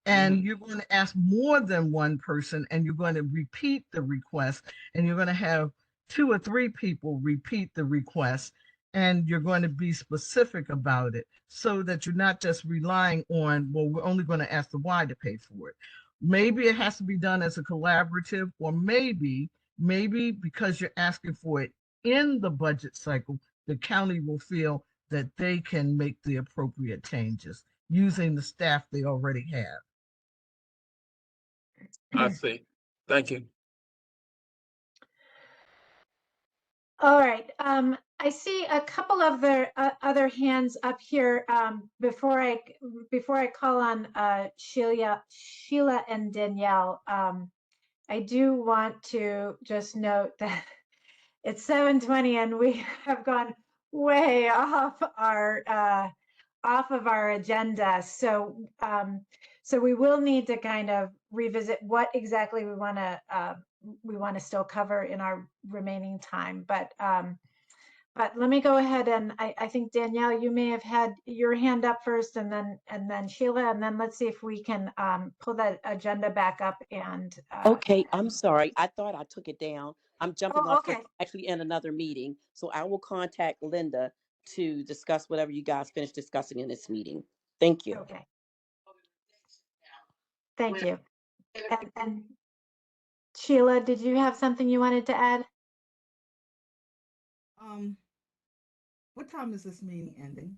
Speaker 10: And you're going to ask more than one person, and you're going to repeat the request, and you're going to have 2 or 3 people repeat the request, and you're going to be specific about it so that you're not just relying on, well, we're only going to ask the Y to pay for it. Maybe it has to be done as a collaborative, or maybe because you're asking for it in the budget cycle, the county will feel that they can make the appropriate changes using the staff they already have.
Speaker 11: I see. Thank you.
Speaker 1: All right. I see a couple of the other hands up here. Before I call on Sheila and Danielle, I do want to just note that it's 7:20 and we have gone way off of our agenda. So we will need to kind of revisit what exactly we want to still cover in our remaining time. But let me go ahead, and I think Danielle, you may have had your hand up first, and then Sheila, and then let's see if we can pull that agenda back up. And
Speaker 8: Okay, I'm sorry. I thought I took it down. I'm jumping off. 'Cause
Speaker 1: okay.
Speaker 8: I'm actually in another meeting, so I will contact Linda to discuss whatever you guys finish discussing in this meeting. Thank you.
Speaker 1: Okay. Thank you. And Sheila, did you have something you wanted to add?
Speaker 2: What time is this meeting ending?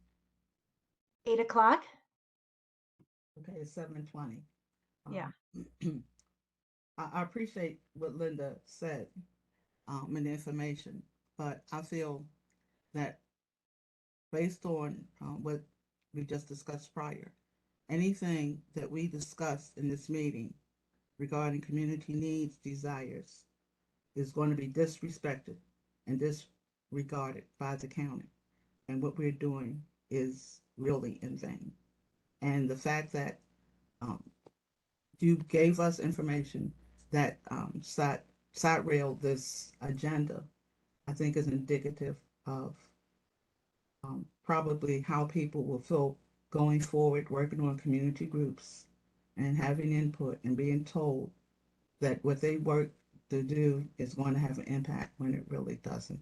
Speaker 1: 8 o'clock?
Speaker 2: Okay, it's 7:20.
Speaker 1: Yeah.
Speaker 2: I appreciate what Linda said, and the information, but I feel that based on what we just discussed prior, anything that we discussed in this meeting regarding community needs, desires, is going to be disrespected and disregarded by the county. And what we're doing is really in vain. And the fact that you gave us information that side railed this agenda, I think is indicative of probably how people will feel going forward, working on community groups and having input and being told that what they work to do is going to have an impact when it really doesn't.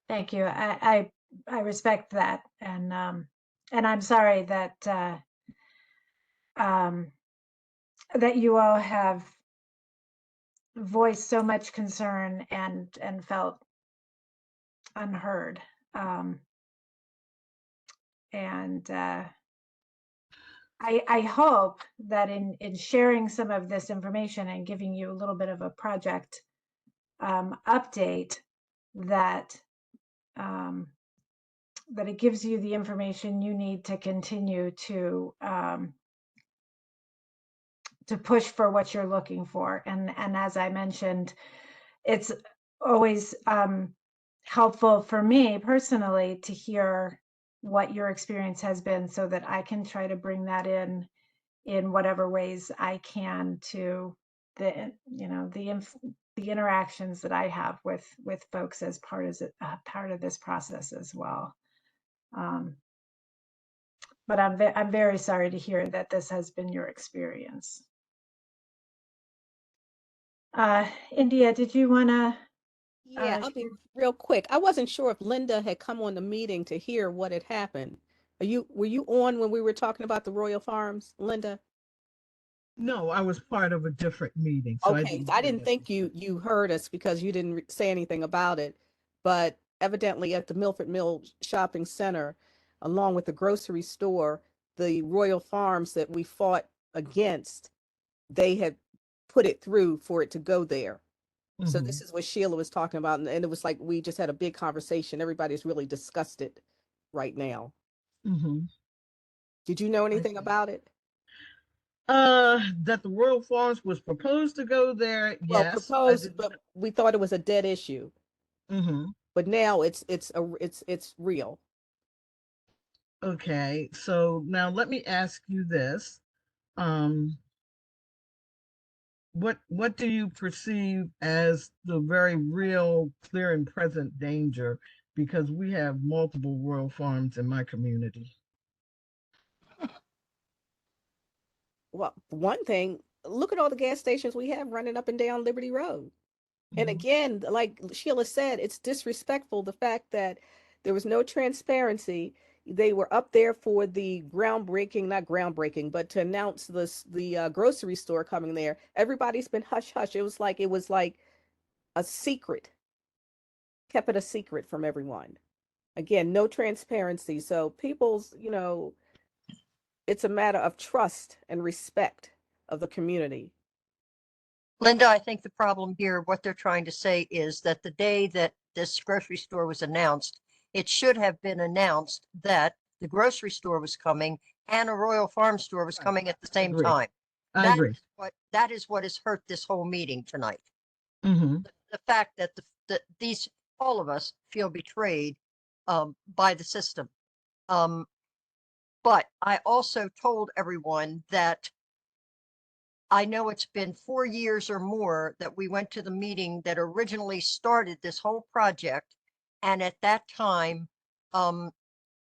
Speaker 1: Thank you. I respect that. And And I'm sorry that that you all have voiced so much concern and felt unheard. And I hope that in sharing some of this information and giving you a little bit of a project update, that that it gives you the information you need to continue to push for what you're looking for. And as I mentioned, it's always helpful for me personally to hear what your experience has been, so that I can try to bring that in whatever ways I can to the the interactions that I have with folks as part of this process as well. But I'm very sorry to hear that this has been your experience. India, did you want to?
Speaker 12: Yeah, I'll be real quick. I wasn't sure if Linda had come on the meeting to hear what had happened. Were you on when we were talking about the Royal Farms, Linda?
Speaker 10: No, I was part of a different meeting, so
Speaker 12: Okay, I didn't think you heard us because you didn't say anything about it. But evidently at the Milford Mill Shopping Center, along with the grocery store, the Royal Farms that we fought against, they had put it through for it to go there. So this is what Sheila was talking about, and it was like we just had a big conversation. Everybody's really disgusted right now. Did you know anything about it?
Speaker 10: That the Royal Farms was proposed to go there.
Speaker 12: Well,
Speaker 10: Yes,
Speaker 12: proposed, but we thought it was a dead issue.
Speaker 10: Mm-hmm.
Speaker 12: But now it's real.
Speaker 10: Okay, so now let me ask you this. What do you perceive as the very real, clear and present danger? Because we have multiple Royal Farms in my community.
Speaker 12: Well, one thing, look at all the gas stations we have running up and down Liberty Road. And again, like Sheila said, it's disrespectful, the fact that there was no transparency. They were up there for the groundbreaking, not groundbreaking, but to announce the grocery store coming there. Everybody's been hush hush. It was like a secret, kept it a secret from everyone. Again, no transparency. So people's, it's a matter of trust and respect of the community.
Speaker 9: Linda, I think the problem here, what they're trying to say is that the day that this grocery store was announced, it should have been announced that the grocery store was coming and a Royal Farm store was coming at the same
Speaker 10: Agree.
Speaker 9: time.
Speaker 10: I agree.
Speaker 9: That is what has hurt this whole meeting tonight.
Speaker 10: Mm-hmm.
Speaker 9: The fact that all of us feel betrayed by the system. But I also told everyone that I know it's been 4 years or more that we went to the meeting that originally started this whole project. And at that time,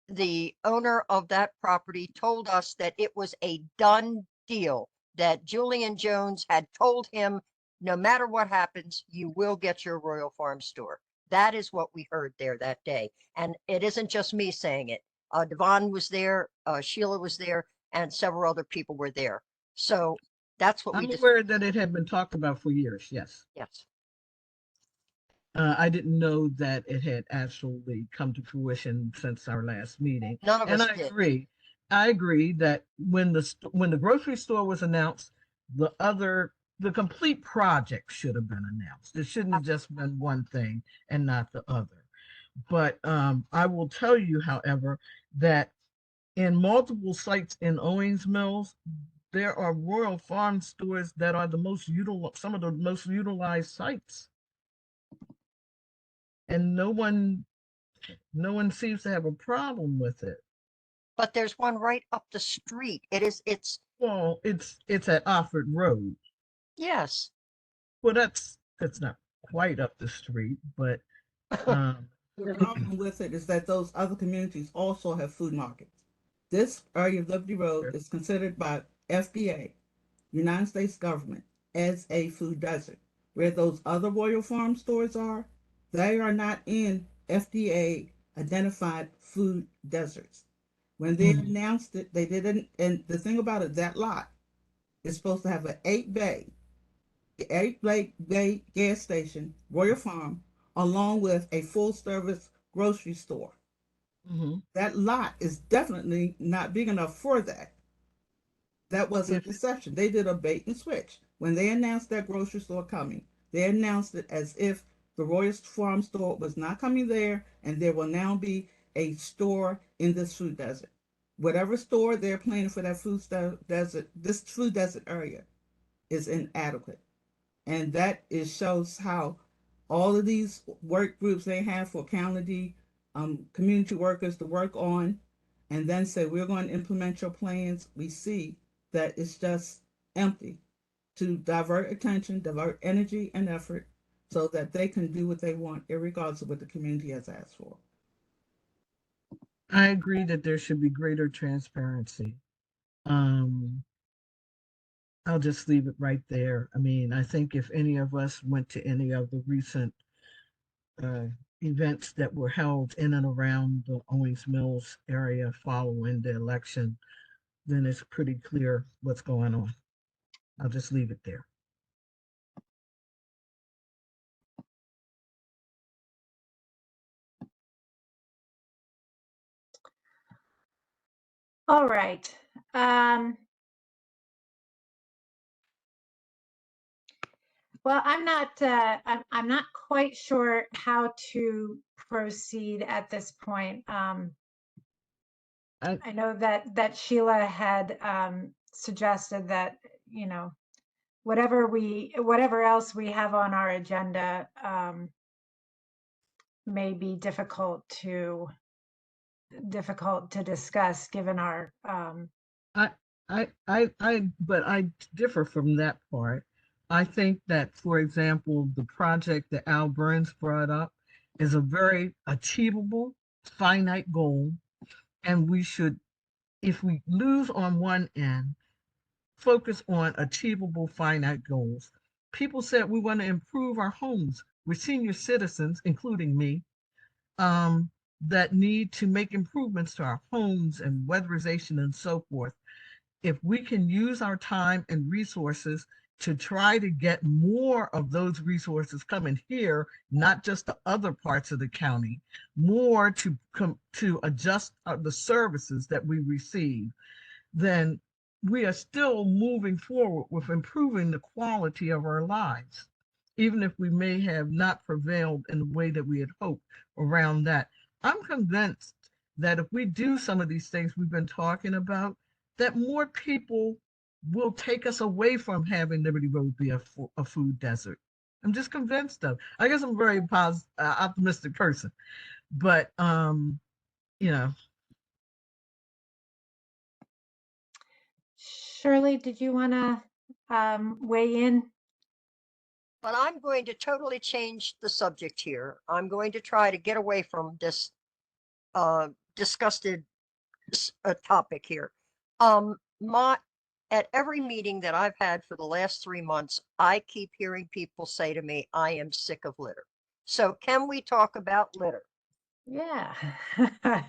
Speaker 9: the owner of that property told us that it was a done deal, that Julian Jones had told him, no matter what happens, you will get your Royal Farm store. That is what we heard there that day. And it isn't just me saying it. Devon was there, Sheila was there, and several other people were there. So that's what
Speaker 10: I'm aware that it had been talked about for years. Yes.
Speaker 9: Yes.
Speaker 10: I didn't know that it had actually come to fruition since our last meeting.
Speaker 9: None of us
Speaker 10: I
Speaker 9: did.
Speaker 10: agree. I agree that when the grocery store was announced, the complete project should have been announced. It shouldn't have just been one thing and not the other. But I will tell you, however, that in multiple sites in Owings Mills, there are Royal Farm stores that are some of the most utilized sites. And no one seems to have a problem with it.
Speaker 9: But there's one right up the street. It's
Speaker 10: at Offord Road.
Speaker 9: Yes.
Speaker 10: Well, that's not quite up the street, but the problem with it is that those other communities also have food markets. This area of Liberty Road is considered by FDA, United States government, as a food desert. Where those other Royal Farm stores are, they are not in FDA identified food deserts.
Speaker 2: When they
Speaker 10: Mm.
Speaker 2: announced it, they didn't, and the thing about it, that lot is supposed to have an eight bay gas station, Royal Farm, along with a full service grocery store.
Speaker 10: Hmm.
Speaker 2: That lot is definitely not big enough for that. That was a
Speaker 10: If,
Speaker 2: deception. They did a bait and switch. When they announced that grocery store coming, they announced it as if the Royal Farm store was not coming there, and there will now be a store in this food desert. Whatever store they're planning for that desert, this food desert area is inadequate. And that is shows how all of these work groups they have for county community workers to work on and then say we're going to implement your plans, we see that it's just empty to divert attention, divert energy and effort so that they can do what they want regardless of what the community has asked for.
Speaker 10: I agree that there should be greater transparency. Um, I'll just leave it right there. I mean, I think if any of us went to any of the recent uh, events that were held in and around the Owings Mills area following the election, then it's pretty clear what's going on. I'll just leave it there.
Speaker 1: All right. Well, I'm not quite sure how to proceed at this point. I know that Sheila had suggested that, you know, whatever else we have on our agenda may be difficult to discuss given our
Speaker 10: But I differ from that part. I think that, for example, the project that Al Burns brought up is a very achievable, finite goal. And we should, if we lose on one end, focus on achievable, finite goals. People said we want to improve our homes. We're senior citizens, including me, that need to make improvements to our homes and weatherization and so forth. If we can use our time and resources to try to get more of those resources coming here, not just the other parts of the county, more to adjust the services that we receive, then we are still moving forward with improving the quality of our lives, even if we may have not prevailed in the way that we had hoped around that. I'm convinced that if we do some of these things we've been talking about, that more people will take us away from having Liberty Road be a food desert. I'm just convinced of. I guess I'm a very optimistic person, but you know.
Speaker 1: Shirley, did you want to weigh in?
Speaker 9: But I'm going to totally change the subject here. I'm going to try to get away from this disgusted topic here. At every meeting that I've had for the last 3 months, I keep hearing people say to me, I am sick of litter. So can we talk about litter?
Speaker 1: Yeah.
Speaker 3: That's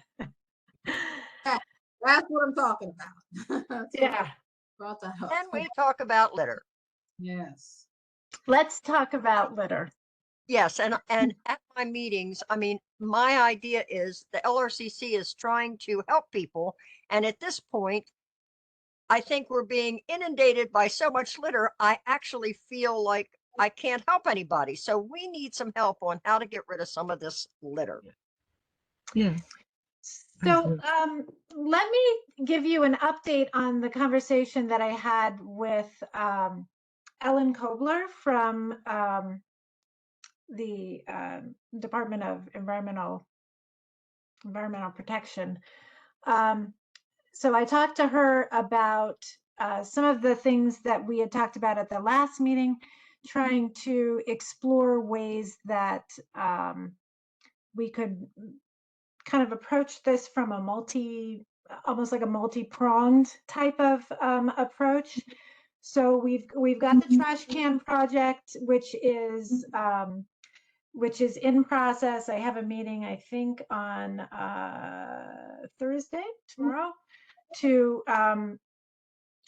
Speaker 3: what I'm talking about.
Speaker 1: Yeah.
Speaker 3: Brought that up.
Speaker 9: Can we talk about litter?
Speaker 3: Yes.
Speaker 1: Let's talk about litter.
Speaker 9: Yes, and at my meetings, I mean, my idea is the LRCC is trying to help people, and at this point, I think we're being inundated by so much litter, I actually feel like I can't help anybody. So we need some help on how to get rid of some of this litter.
Speaker 10: Yeah.
Speaker 1: So let me give you an update on the conversation that I had with Ellen Kobler from the Department of Environmental Protection. So I talked to her about some of the things that we had talked about at the last meeting, trying to explore ways that we could kind of approach this from a almost like a multi-pronged type of approach. So we've got the trash can project, which is in process. I have a meeting, I think, on Thursday, tomorrow, to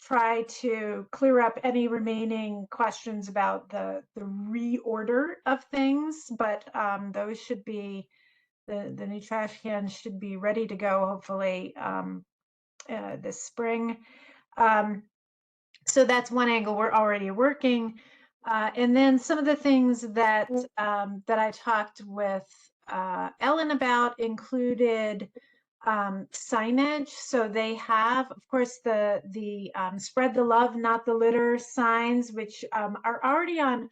Speaker 1: try to clear up any remaining questions about the reorder of things, but those should be, the new trash cans should be ready to go, hopefully this spring. So that's one angle we're already working. And then some of the things that that I talked with Ellen about included signage. So they have, of course, the spread the love, not the litter signs, which are already on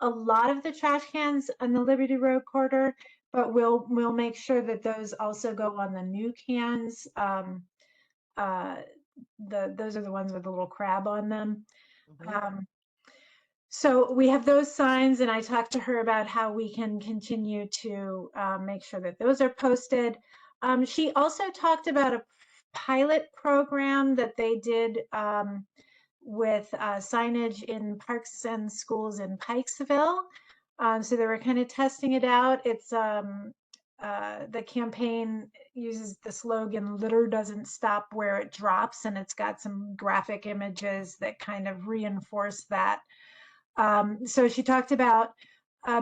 Speaker 1: a lot of the trash cans on the Liberty Road corridor, but we'll make sure that those also go on the new cans. Those are the ones with the little crab on them. So we have those signs, and I talked to her about how we can continue to make sure that those are posted. She also talked about a pilot program that they did with signage in parks and schools in Pikesville. So they were kind of testing it out. It's the campaign uses the slogan, "Litter doesn't stop where it drops," and it's got some graphic images that kind of reinforce that. So she talked about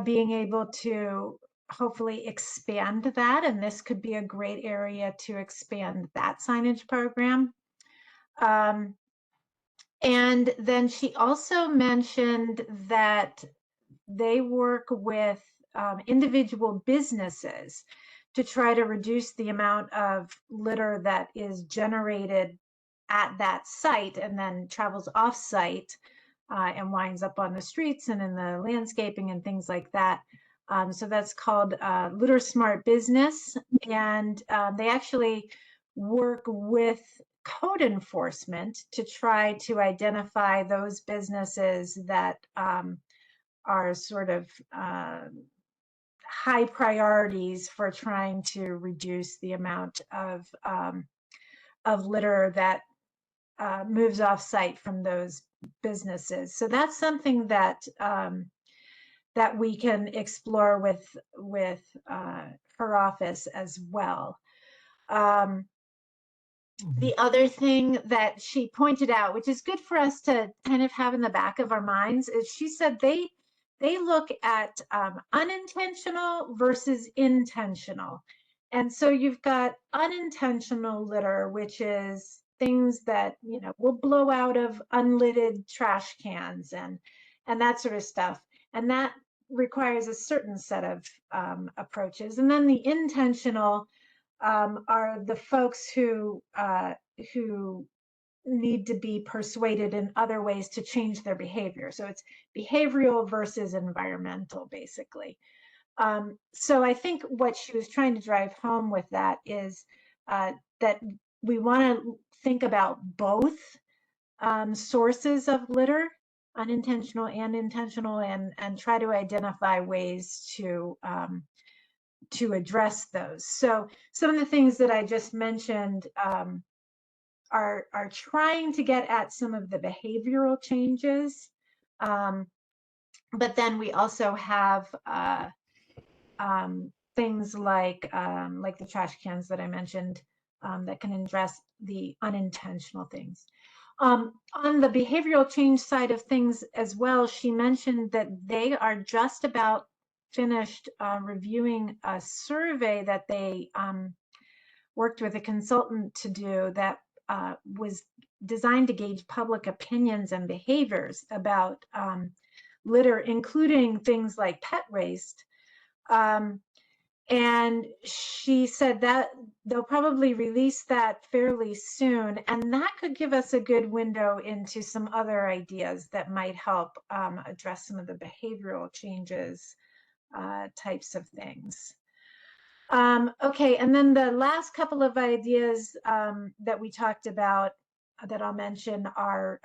Speaker 1: being able to hopefully expand that, and this could be a great area to expand that signage program. And then she also mentioned that they work with individual businesses to try to reduce the amount of litter that is generated at that site and then travels off site and winds up on the streets and in the landscaping and things like that. So that's called Litter Smart Business. And they actually work with code enforcement to try to identify those businesses that are sort of high priorities for trying to reduce the amount of litter that moves off site from those businesses. So that's something that that we can explore with her office as well. The other thing that she pointed out, which is good for us to kind of have in the back of our minds, is she said they look at unintentional versus intentional. And so you've got unintentional litter, which is things that, you know, will blow out of unlidded trash cans and that sort of stuff. And that requires a certain set of approaches. And then the intentional are the folks who need to be persuaded in other ways to change their behavior. So it's behavioral versus environmental, basically. So I think what she was trying to drive home with that is that we want to think about both sources of litter, unintentional and intentional, and try to identify ways to address those. So some of the things that I just mentioned are trying to get at some of the behavioral changes, but then we also have things like the trash cans that I mentioned that can address the unintentional things. On the behavioral change side of things as well, she mentioned that they are just about finished reviewing a survey that they worked with a consultant to do that was designed to gauge public opinions and behaviors about litter, including things like pet waste. And she said that they'll probably release that fairly soon, and that could give us a good window into some other ideas that might help address some of the behavioral changes types of things. Okay, and then the last couple of ideas that we talked about that I'll mention are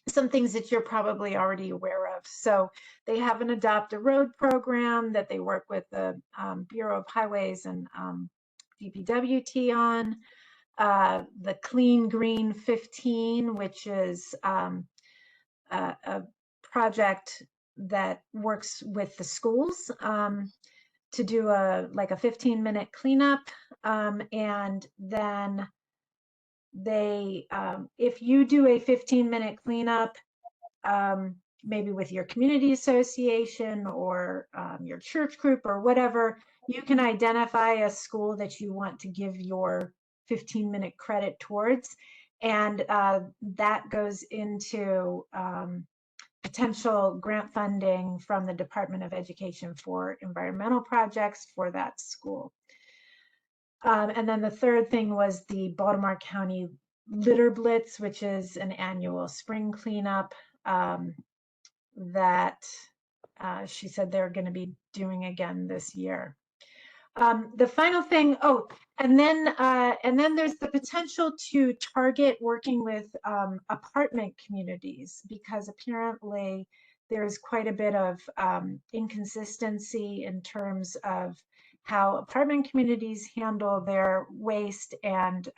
Speaker 1: some things that you're probably already aware of. So they have an Adopt a Road program that they work with the Bureau of Highways and DPWT on. The Clean Green 15, which is a project that works with the schools to do a 15-minute cleanup And then they, if you do a 15-minute cleanup, maybe with your community association or your church group or whatever, you can identify a school that you want to give your 15-minute credit towards. And that goes into potential grant funding from the Department of Education for environmental projects for that school. And then the third thing was the Baltimore County Litter Blitz, which is an annual spring cleanup that she said they're going to be doing again this year. The final thing, and then there's the potential to target working with apartment communities, because apparently there's quite a bit of inconsistency in terms of how apartment communities handle their waste and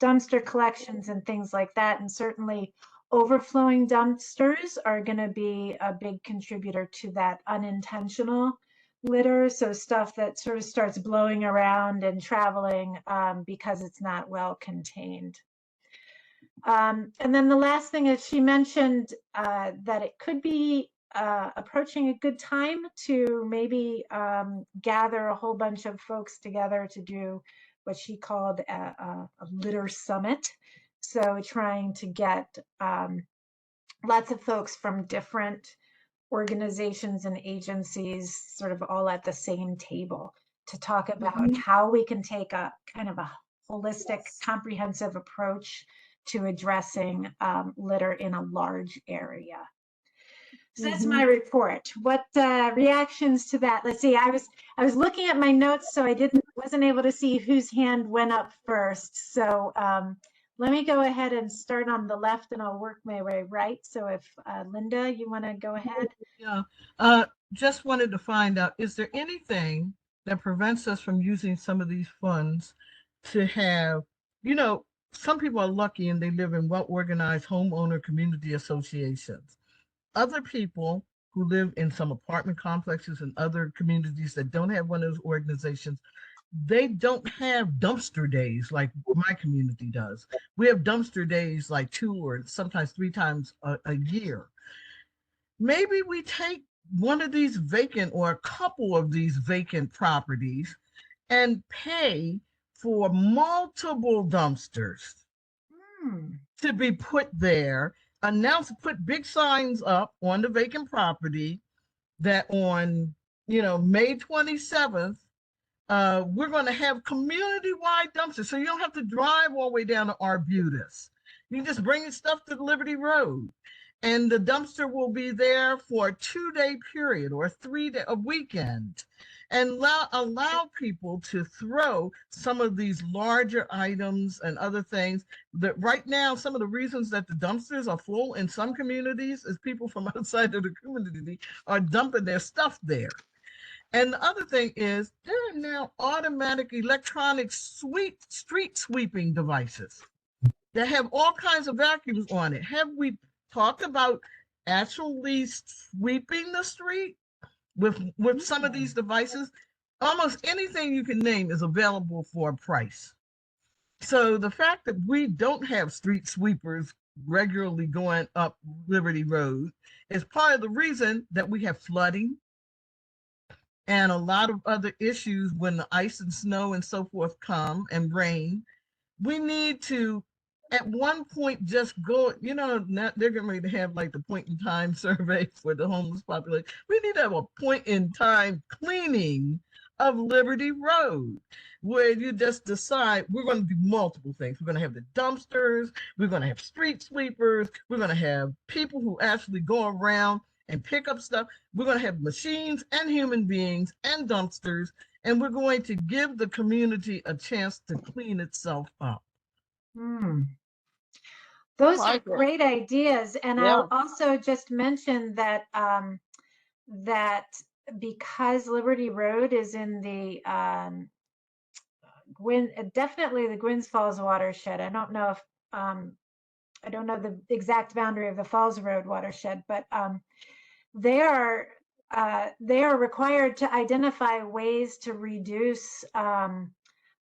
Speaker 1: dumpster collections and things like that. And certainly overflowing dumpsters are going to be a big contributor to that unintentional litter. So stuff that sort of starts blowing around and traveling because it's not well contained. And then the last thing is she mentioned that it could be approaching a good time to maybe gather a whole bunch of folks together to do what she called a litter summit. So trying to get lots of folks from different organizations and agencies sort of all at the same table to talk about how we can take a kind of a holistic, comprehensive approach to addressing litter in a large area. So that's my report. What reactions to that? Let's see. I was looking at my notes, so I wasn't able to see whose hand went up first. So let me go ahead and start on the left, and I'll work my way right. So if Linda, you want to go ahead?
Speaker 10: Yeah. Just wanted to find out, is there anything that prevents us from using some of these funds to have, some people are lucky and they live in well-organized homeowner community associations. Other people who live in some apartment complexes and other communities that don't have one of those organizations, they don't have dumpster days like my community does. We have dumpster days like 2 or sometimes 3 times a year. Maybe we take one of these vacant or a couple of these vacant properties and pay for multiple dumpsters to be put there, put big signs up on the vacant property that on, May 27th, we're going to have community-wide dumpsters. So you don't have to drive all the way down to Arbutus. You can just bring your stuff to Liberty Road. And the dumpster will be there for a 2-day period or a weekend, and allow people to throw some of these larger items and other things that right now, some of the reasons that the dumpsters are full in some communities is people from outside of the community are dumping their stuff there. And the other thing is there are now automatic electronic street sweeping devices that have all kinds of vacuums on it. Have we talked about actually sweeping the street with some of these devices? Almost anything you can name is available for a price. So the fact that we don't have street sweepers regularly going up Liberty Road is part of the reason that we have flooding and a lot of other issues when the ice and snow and so forth come and rain. We need to, at one point, just go, they're getting ready to have like the point in time survey for the homeless population. We need to have a point in time cleaning of Liberty Road, where you just decide we're going to do multiple things. We're going to have the dumpsters, we're going to have street sweepers, we're going to have people who actually go around and pick up stuff. We're going to have machines and human beings and dumpsters, and we're going to give the community a chance to clean itself up.
Speaker 1: Those are great ideas. And
Speaker 8: Yeah.
Speaker 1: I'll also just mention that that because Liberty Road is in the definitely the Gwynns Falls watershed. I don't know if I don't know the exact boundary of the Falls Road watershed, but they are required to identify ways to reduce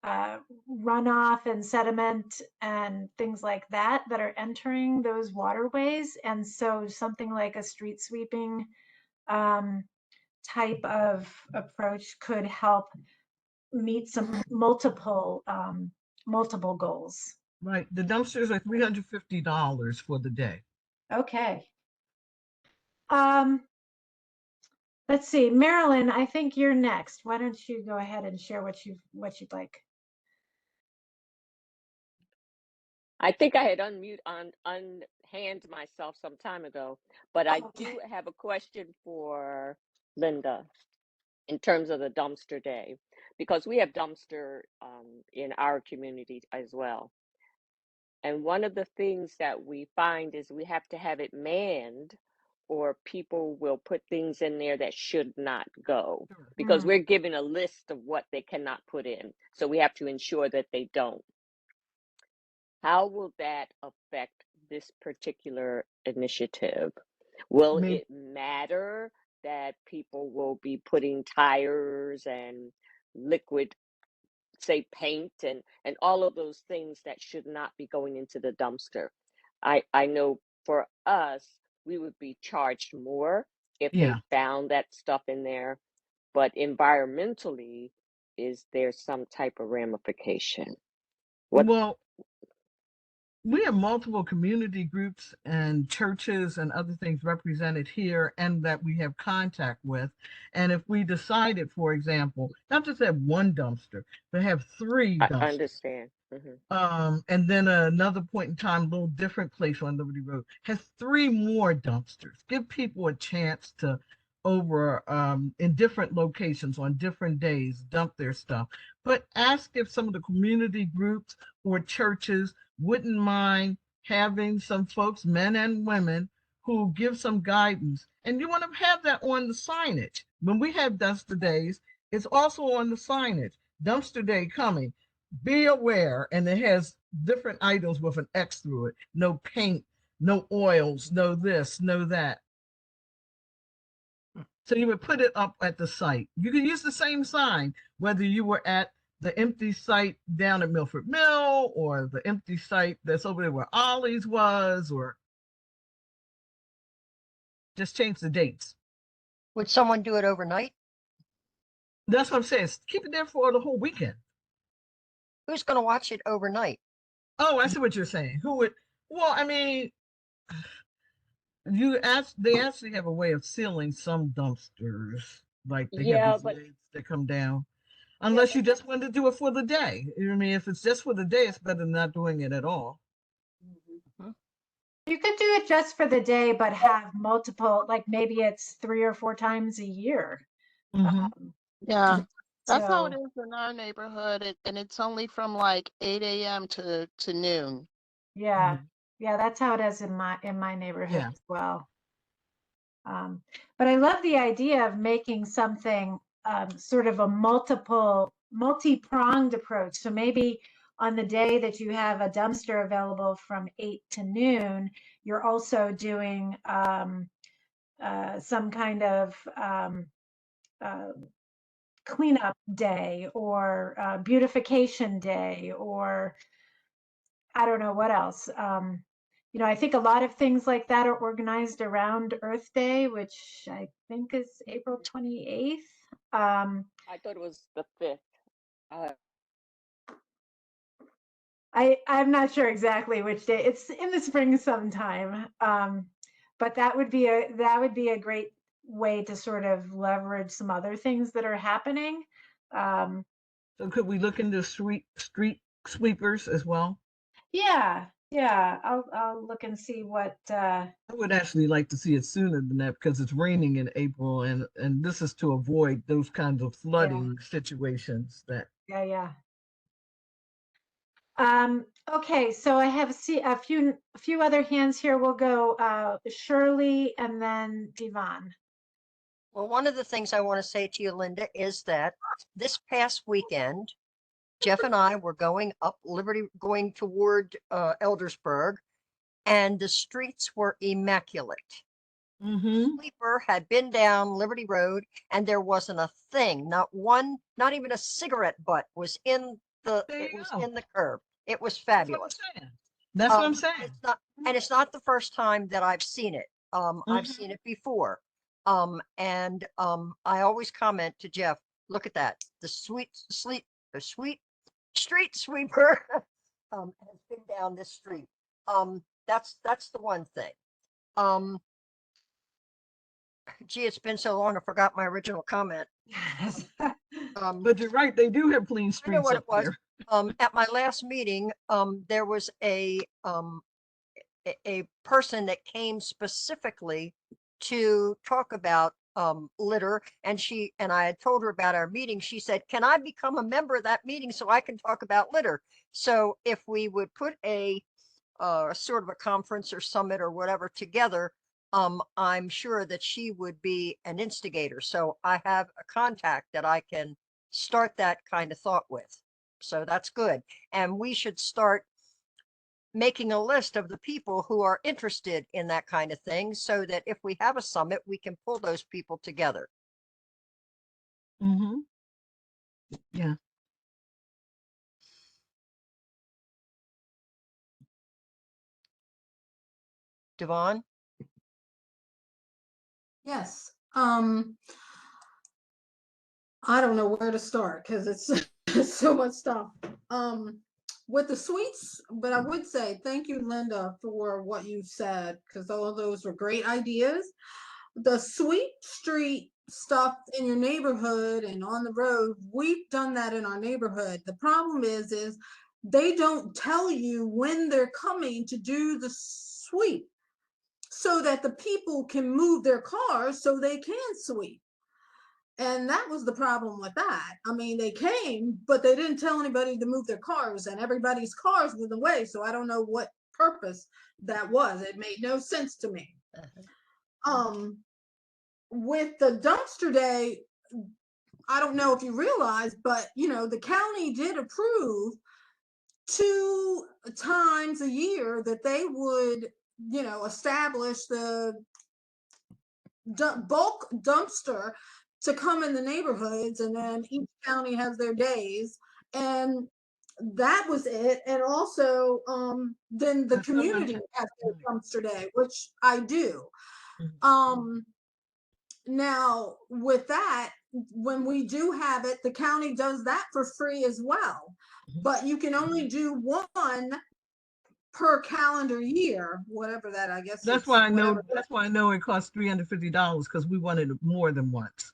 Speaker 1: runoff and sediment and things like that that are entering those waterways. And so something like a street sweeping type of approach could help meet some multiple goals.
Speaker 10: Right. The dumpsters are $350 for the day.
Speaker 1: Okay. Let's see, Marilyn, I think you're next. Why don't you go ahead and share what you'd like?
Speaker 5: I think I had unhand myself some time ago, but I
Speaker 1: Okay.
Speaker 5: do have a question for Linda in terms of the dumpster day, because we have dumpster in our community as well. And one of the things that we find is we have to have it manned, or people will put things in there that should not go, because we're given a list of what they cannot put in. So we have to ensure that they don't. How will that affect this particular initiative? Will it matter that people will be putting tires and liquid, say paint and all of those things that should not be going into the dumpster? I know for us, we would be charged more if they found that stuff in there, but environmentally, is there some type of ramification?
Speaker 10: Well, we have multiple community groups and churches and other things represented here and that we have contact with. And if we decided, for example, not just have one dumpster, but have 3 dumpsters.
Speaker 5: I understand.
Speaker 10: And then another point in time, a little different place on Liberty Road has 3 more dumpsters. Give people a chance to in different locations on different days, dump their stuff. But ask if some of the community groups or churches wouldn't mind having some folks, men and women, who give some guidance. And you want to have that on the signage. When we have dumpster days, it's also on the signage. Dumpster day coming. Be aware, and it has different items with an X through it. No paint, no oils, no this, no that. So you would put it up at the site. You can use the same sign, whether you were at the empty site down at Milford Mill or the empty site that's over there where Ollie's was, or just change the dates.
Speaker 9: Would someone do it overnight?
Speaker 10: That's what I'm saying. Keep it there for the whole weekend.
Speaker 9: Who's going to watch it overnight?
Speaker 10: Oh, I see what you're saying. Who would? Well, I mean, they actually have a way of sealing some dumpsters, like they have these lids that come down. Unless you just want to do it for the day. I mean, if it's just for the day, it's better than not doing it at all.
Speaker 1: You could do it just for the day, but have multiple, like maybe it's 3 or 4 times a year.
Speaker 13: Yeah, that's how it
Speaker 1: So-
Speaker 13: is in our neighborhood, and it's only from like 8 a.m. to noon.
Speaker 1: Yeah, yeah, that's how it is in my neighborhood
Speaker 10: Yeah.
Speaker 1: as well. But I love the idea of making something sort of a multi-pronged approach. So maybe on the day that you have a dumpster available from 8 to noon, you're also doing some kind of cleanup day or beautification day, or I don't know what else. You know, I think a lot of things like that are organized around Earth Day, which I think is April 28th.
Speaker 5: I thought it was the 5th.
Speaker 1: I'm not sure exactly which day. It's in the spring sometime. But that would be a great way to sort of leverage some other things that are happening.
Speaker 10: So could we look into street sweepers as well?
Speaker 1: Yeah, I'll look and see what.
Speaker 10: I would actually like to see it sooner than that because it's raining in April, and this is to avoid those kinds of flooding situations that.
Speaker 1: Yeah. Okay, so I have a few other hands here. We'll go Shirley and then Devon.
Speaker 9: Well, one of the things I want to say to you, Linda, is that this past weekend, Jeff and I were going toward Eldersburg, and the streets were immaculate. Sweeper had been down Liberty Road, and there wasn't a thing, not even a cigarette butt was in
Speaker 10: There
Speaker 9: it
Speaker 10: you
Speaker 9: was
Speaker 10: go.
Speaker 9: in the curb. It was
Speaker 10: That's what I'm
Speaker 9: fabulous.
Speaker 10: saying. That's what I'm
Speaker 9: And
Speaker 10: saying.
Speaker 9: it's not the first time that I've seen it. I've
Speaker 10: Mhm.
Speaker 9: seen it before. I always comment to Jeff, look at that. The sweet street sweeper has been down this street. That's the one thing. Gee, it's been so long, I forgot my original comment.
Speaker 10: But you're right, they do have clean
Speaker 9: I know
Speaker 10: streets
Speaker 9: what
Speaker 10: up
Speaker 9: it was.
Speaker 10: there.
Speaker 9: At my last meeting, there was a person that came specifically to talk about litter, and I had told her about our meeting. She said, "Can I become a member of that meeting so I can talk about litter?" So if we would put a sort of a conference or summit or whatever together, I'm sure that she would be an instigator. So I have a contact that I can start that kind of thought with. So that's good. And we should start making a list of the people who are interested in that kind of thing so that if we have a summit, we can pull those people together.
Speaker 10: Mm-hmm. Yeah.
Speaker 9: Devon?
Speaker 3: Yes. I don't know where to start because it's so much stuff. With the sweets, but I would say thank you, Linda, for what you said, because all of those were great ideas. The sweet street stuff in your neighborhood and on the road, we've done that in our neighborhood. The problem is they don't tell you when they're coming to do the sweep so that the people can move their cars so they can sweep. And that was the problem with that. I mean, they came, but they didn't tell anybody to move their cars, and everybody's cars were in the way. So I don't know what purpose that was. It made no sense to me. With the dumpster day, I don't know if you realize, but the county did approve 2 times a year that they would, establish the bulk dumpster to come in the neighborhoods, and then each county has their days, and that was it. And also then the community has their dumpster day, which I do. Now with that, when we do have it, the county does that for free as well, but you can only do one per calendar year, whatever that, I guess.
Speaker 10: That's why I know. That's why I know it costs $350 because we wanted it more than once.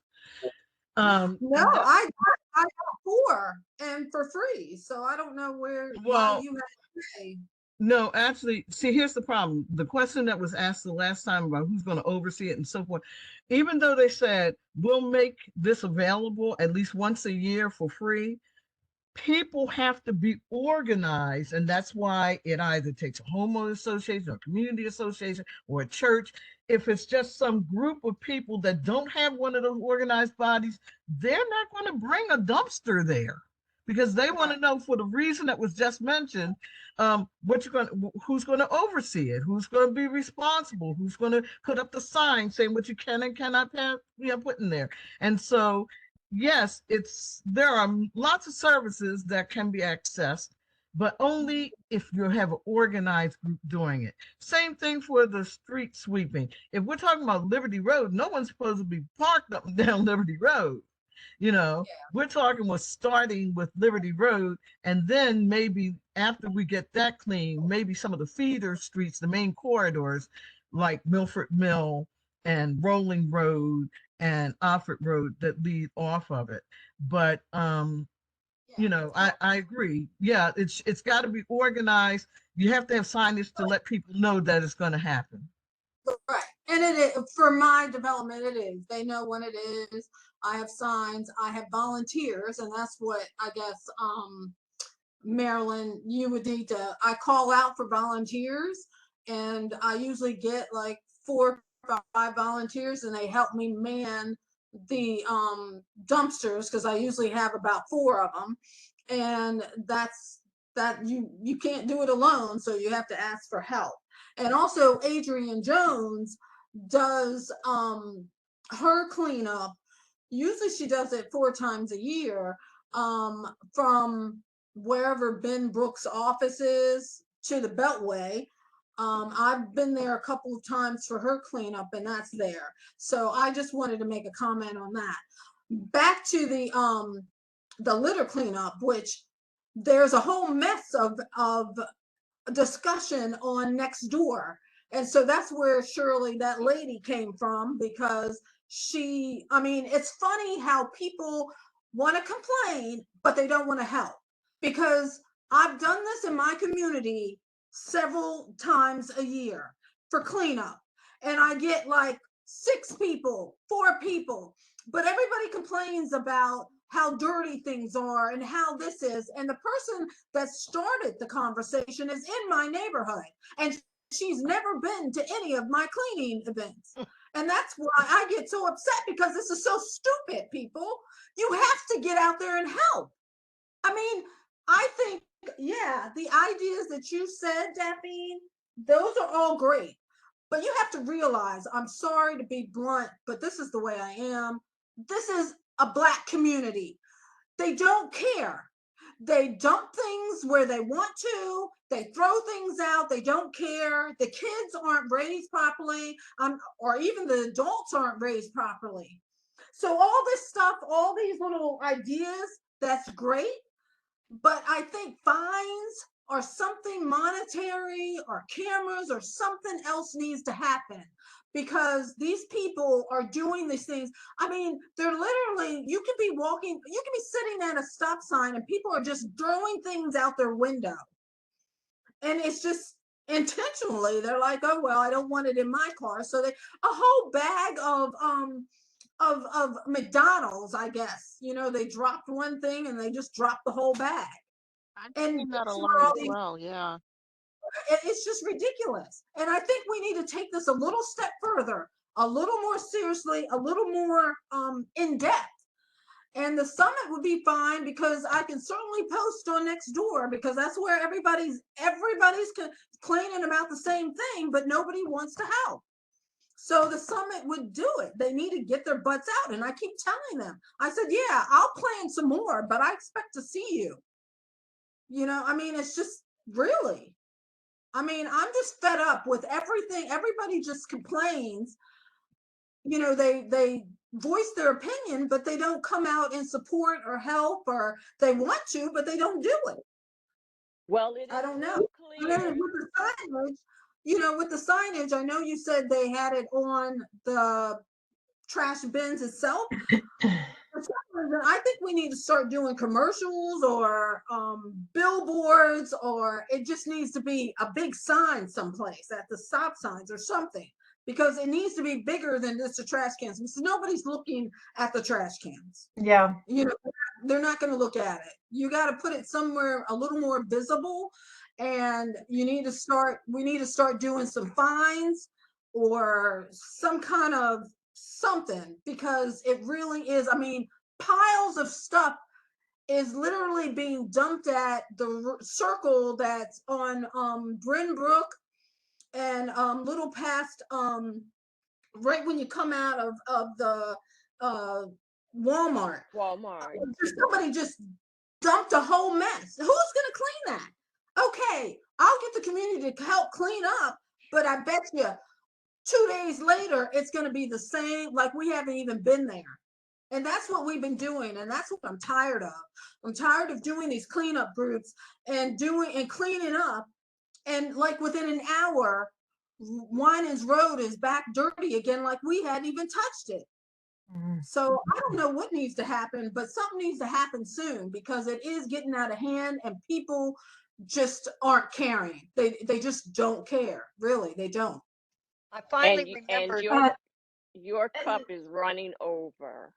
Speaker 3: No, I got 4 and for free, so I don't know why you have to pay.
Speaker 10: No, actually, see, here's the problem. The question that was asked the last time about who's going to oversee it and so forth, even though they said we'll make this available at least once a year for free, people have to be organized. And that's why it either takes a homeowner association, or a community association, or a church. If it's just some group of people that don't have one of those organized bodies, they're not going to bring a dumpster there, because they want to know, for the reason that was just mentioned, who's going to oversee it, who's going to be responsible, who's going to put up the sign saying what you can and cannot put in there. And so, yes, there are lots of services that can be accessed, but only if you have an organized group doing it. Same thing for the street sweeping. If we're talking about Liberty Road, no one's supposed to be parked up and down Liberty Road. We're talking about starting with Liberty Road, and then maybe after we get that clean, maybe some of the feeder streets, the main corridors like Milford Mill and Rolling Road and Offord Road that lead off of it. But I agree. Yeah, it's got to be organized. You have to have signage to let people know that it's going to happen.
Speaker 3: Right. And it is, for my development, it is. They know when it is. I have signs, I have volunteers, and that's what I guess, Marilyn, you would need to, I call out for volunteers, and I usually get like 4 or 5 volunteers, and they help me man the dumpsters, because I usually have about 4 of them. And that's that you can't do it alone, so you have to ask for help. And also Adrienne Jones does her cleanup. Usually she does it 4 times a year, from wherever Ben Brooks' office is to the Beltway. I've been there a couple of times for her cleanup, and that's there. So I just wanted to make a comment on that. Back to the litter cleanup, which there's a whole mess of discussion on next door. And so that's where Shirley, that lady, came from, because I mean, it's funny how people want to complain, but they don't want to help. Because I've done this in my community several times a year for cleanup, and I get like 6 people, 4 people, but everybody complains about how dirty things are and how this is. And the person that started the conversation is in my neighborhood, and she's never been to any of my cleaning events. And that's why I get so upset, because this is so stupid, people. You have to get out there and help. I mean, I think, yeah, the ideas that you said, Daphne, those are all great. But you have to realize, I'm sorry to be blunt, but this is the way I am. This is a Black community. They don't care. They dump things where they want to. They throw things out. They don't care. The kids aren't raised properly, or even the adults aren't raised properly. So all this stuff, all these little ideas, that's great. But I think fines or something monetary or cameras or something else needs to happen, because these people are doing these things. I mean, they're literally, you can be walking, you can be sitting at a stop sign and people are just throwing things out their window. And it's just intentionally, they're like, oh, well, I don't want it in my car. So a whole bag of McDonald's, I guess, they dropped one thing and they just dropped the whole bag.
Speaker 13: I've
Speaker 3: And
Speaker 13: seen that
Speaker 3: that's
Speaker 13: alone
Speaker 3: where all
Speaker 13: as
Speaker 3: these,
Speaker 13: well, yeah.
Speaker 3: it's just ridiculous. And I think we need to take this a little step further, a little more seriously, a little more in depth. And the summit would be fine, because I can certainly post on Nextdoor, because that's where everybody's complaining about the same thing, but nobody wants to help. So the summit would do it. They need to get their butts out. And I keep telling them, I said, yeah, I'll plan some more, but I expect to see you. I mean, it's just really, I mean, I'm just fed up with everything. Everybody just complains. They voice their opinion, but they don't come out and support or help, or they want to, but they don't do it.
Speaker 5: Well, it
Speaker 3: I
Speaker 5: is
Speaker 3: don't know.
Speaker 5: real
Speaker 3: And then
Speaker 5: clear.
Speaker 3: with the signage, I know you said they had it on the trash bins itself. For some reason, I think we need to start doing commercials or billboards, or it just needs to be a big sign someplace at the stop signs or something, because it needs to be bigger than just the trash cans. Because nobody's looking at the trash cans.
Speaker 1: Yeah.
Speaker 3: They're not going to look at it. You got to put it somewhere a little more visible, and we need to start doing some fines or some kind of something, because it really is. I mean, piles of stuff is literally being dumped at the circle that's on Bryn Brook and little past right when you come out of the Walmart. Somebody just dumped a whole mess. Who's gonna clean that? Okay, I'll get the community to help clean up, but I bet you 2 days later it's gonna be the same, like we haven't even been there. And that's what we've been doing, and that's what I'm tired of. I'm tired of doing these cleanup groups and cleaning up, and like within an hour, Winans Road is back dirty again, like we hadn't even touched it. So I don't know what needs to happen, but something needs to happen soon, because it is getting out of hand and people just aren't caring. They just don't care. Really, they don't.
Speaker 9: I finally
Speaker 5: And
Speaker 9: remembered.
Speaker 5: your cup is running over.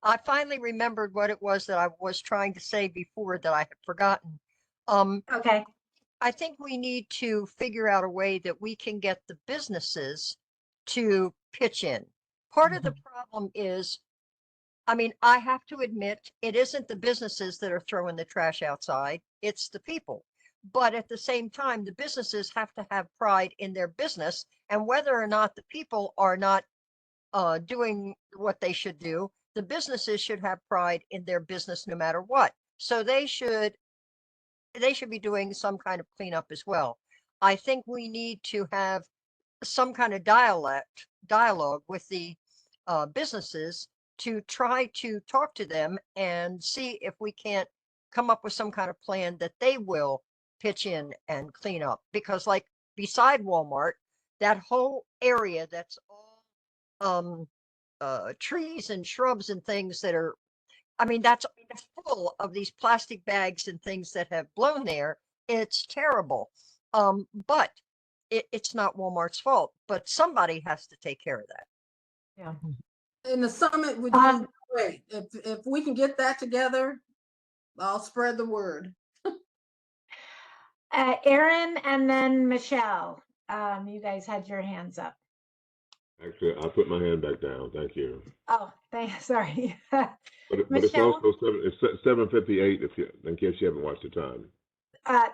Speaker 9: I finally remembered what it was that I was trying to say before that I had forgotten.
Speaker 1: Okay.
Speaker 9: I think we need to figure out a way that we can get the businesses to pitch in. Part of the problem is, I mean, I have to admit, it isn't the businesses that are throwing the trash outside, it's the people. But at the same time, the businesses have to have pride in their business, and whether or not the people are not doing what they should do, the businesses should have pride in their business no matter what. So they should be doing some kind of cleanup as well. I think we need to have some kind of dialogue with the businesses to try to talk to them and see if we can't come up with some kind of plan that they will pitch in and clean up. Because like beside Walmart, that whole area that's all trees and shrubs and things that are, I mean, that's full of these plastic bags and things that have blown there. It's terrible. But it's not Walmart's fault, but somebody has to take care of that.
Speaker 1: Yeah.
Speaker 3: And the summit would
Speaker 1: Um,
Speaker 3: be great. If we can get that together, I'll spread the word.
Speaker 1: Aaron and then Michelle, you guys had your hands up.
Speaker 6: Actually, I put my hand back down. Thank you.
Speaker 1: Oh, sorry.
Speaker 6: But it's
Speaker 1: Michelle?
Speaker 6: also 7:58 in case you haven't watched the time.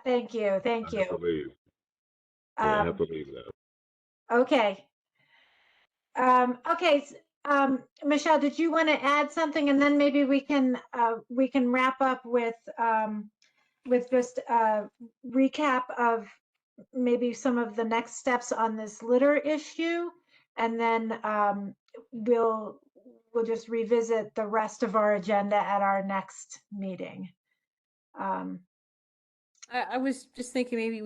Speaker 1: Thank you. Thank
Speaker 6: I have to
Speaker 1: you.
Speaker 6: leave. Yeah, I have to leave now.
Speaker 1: Okay. Okay. Michelle, did you want to add something, and then maybe we can wrap up with just a recap of maybe some of the next steps on this litter issue, and then we'll just revisit the rest of our agenda at our next meeting.
Speaker 4: I was just thinking maybe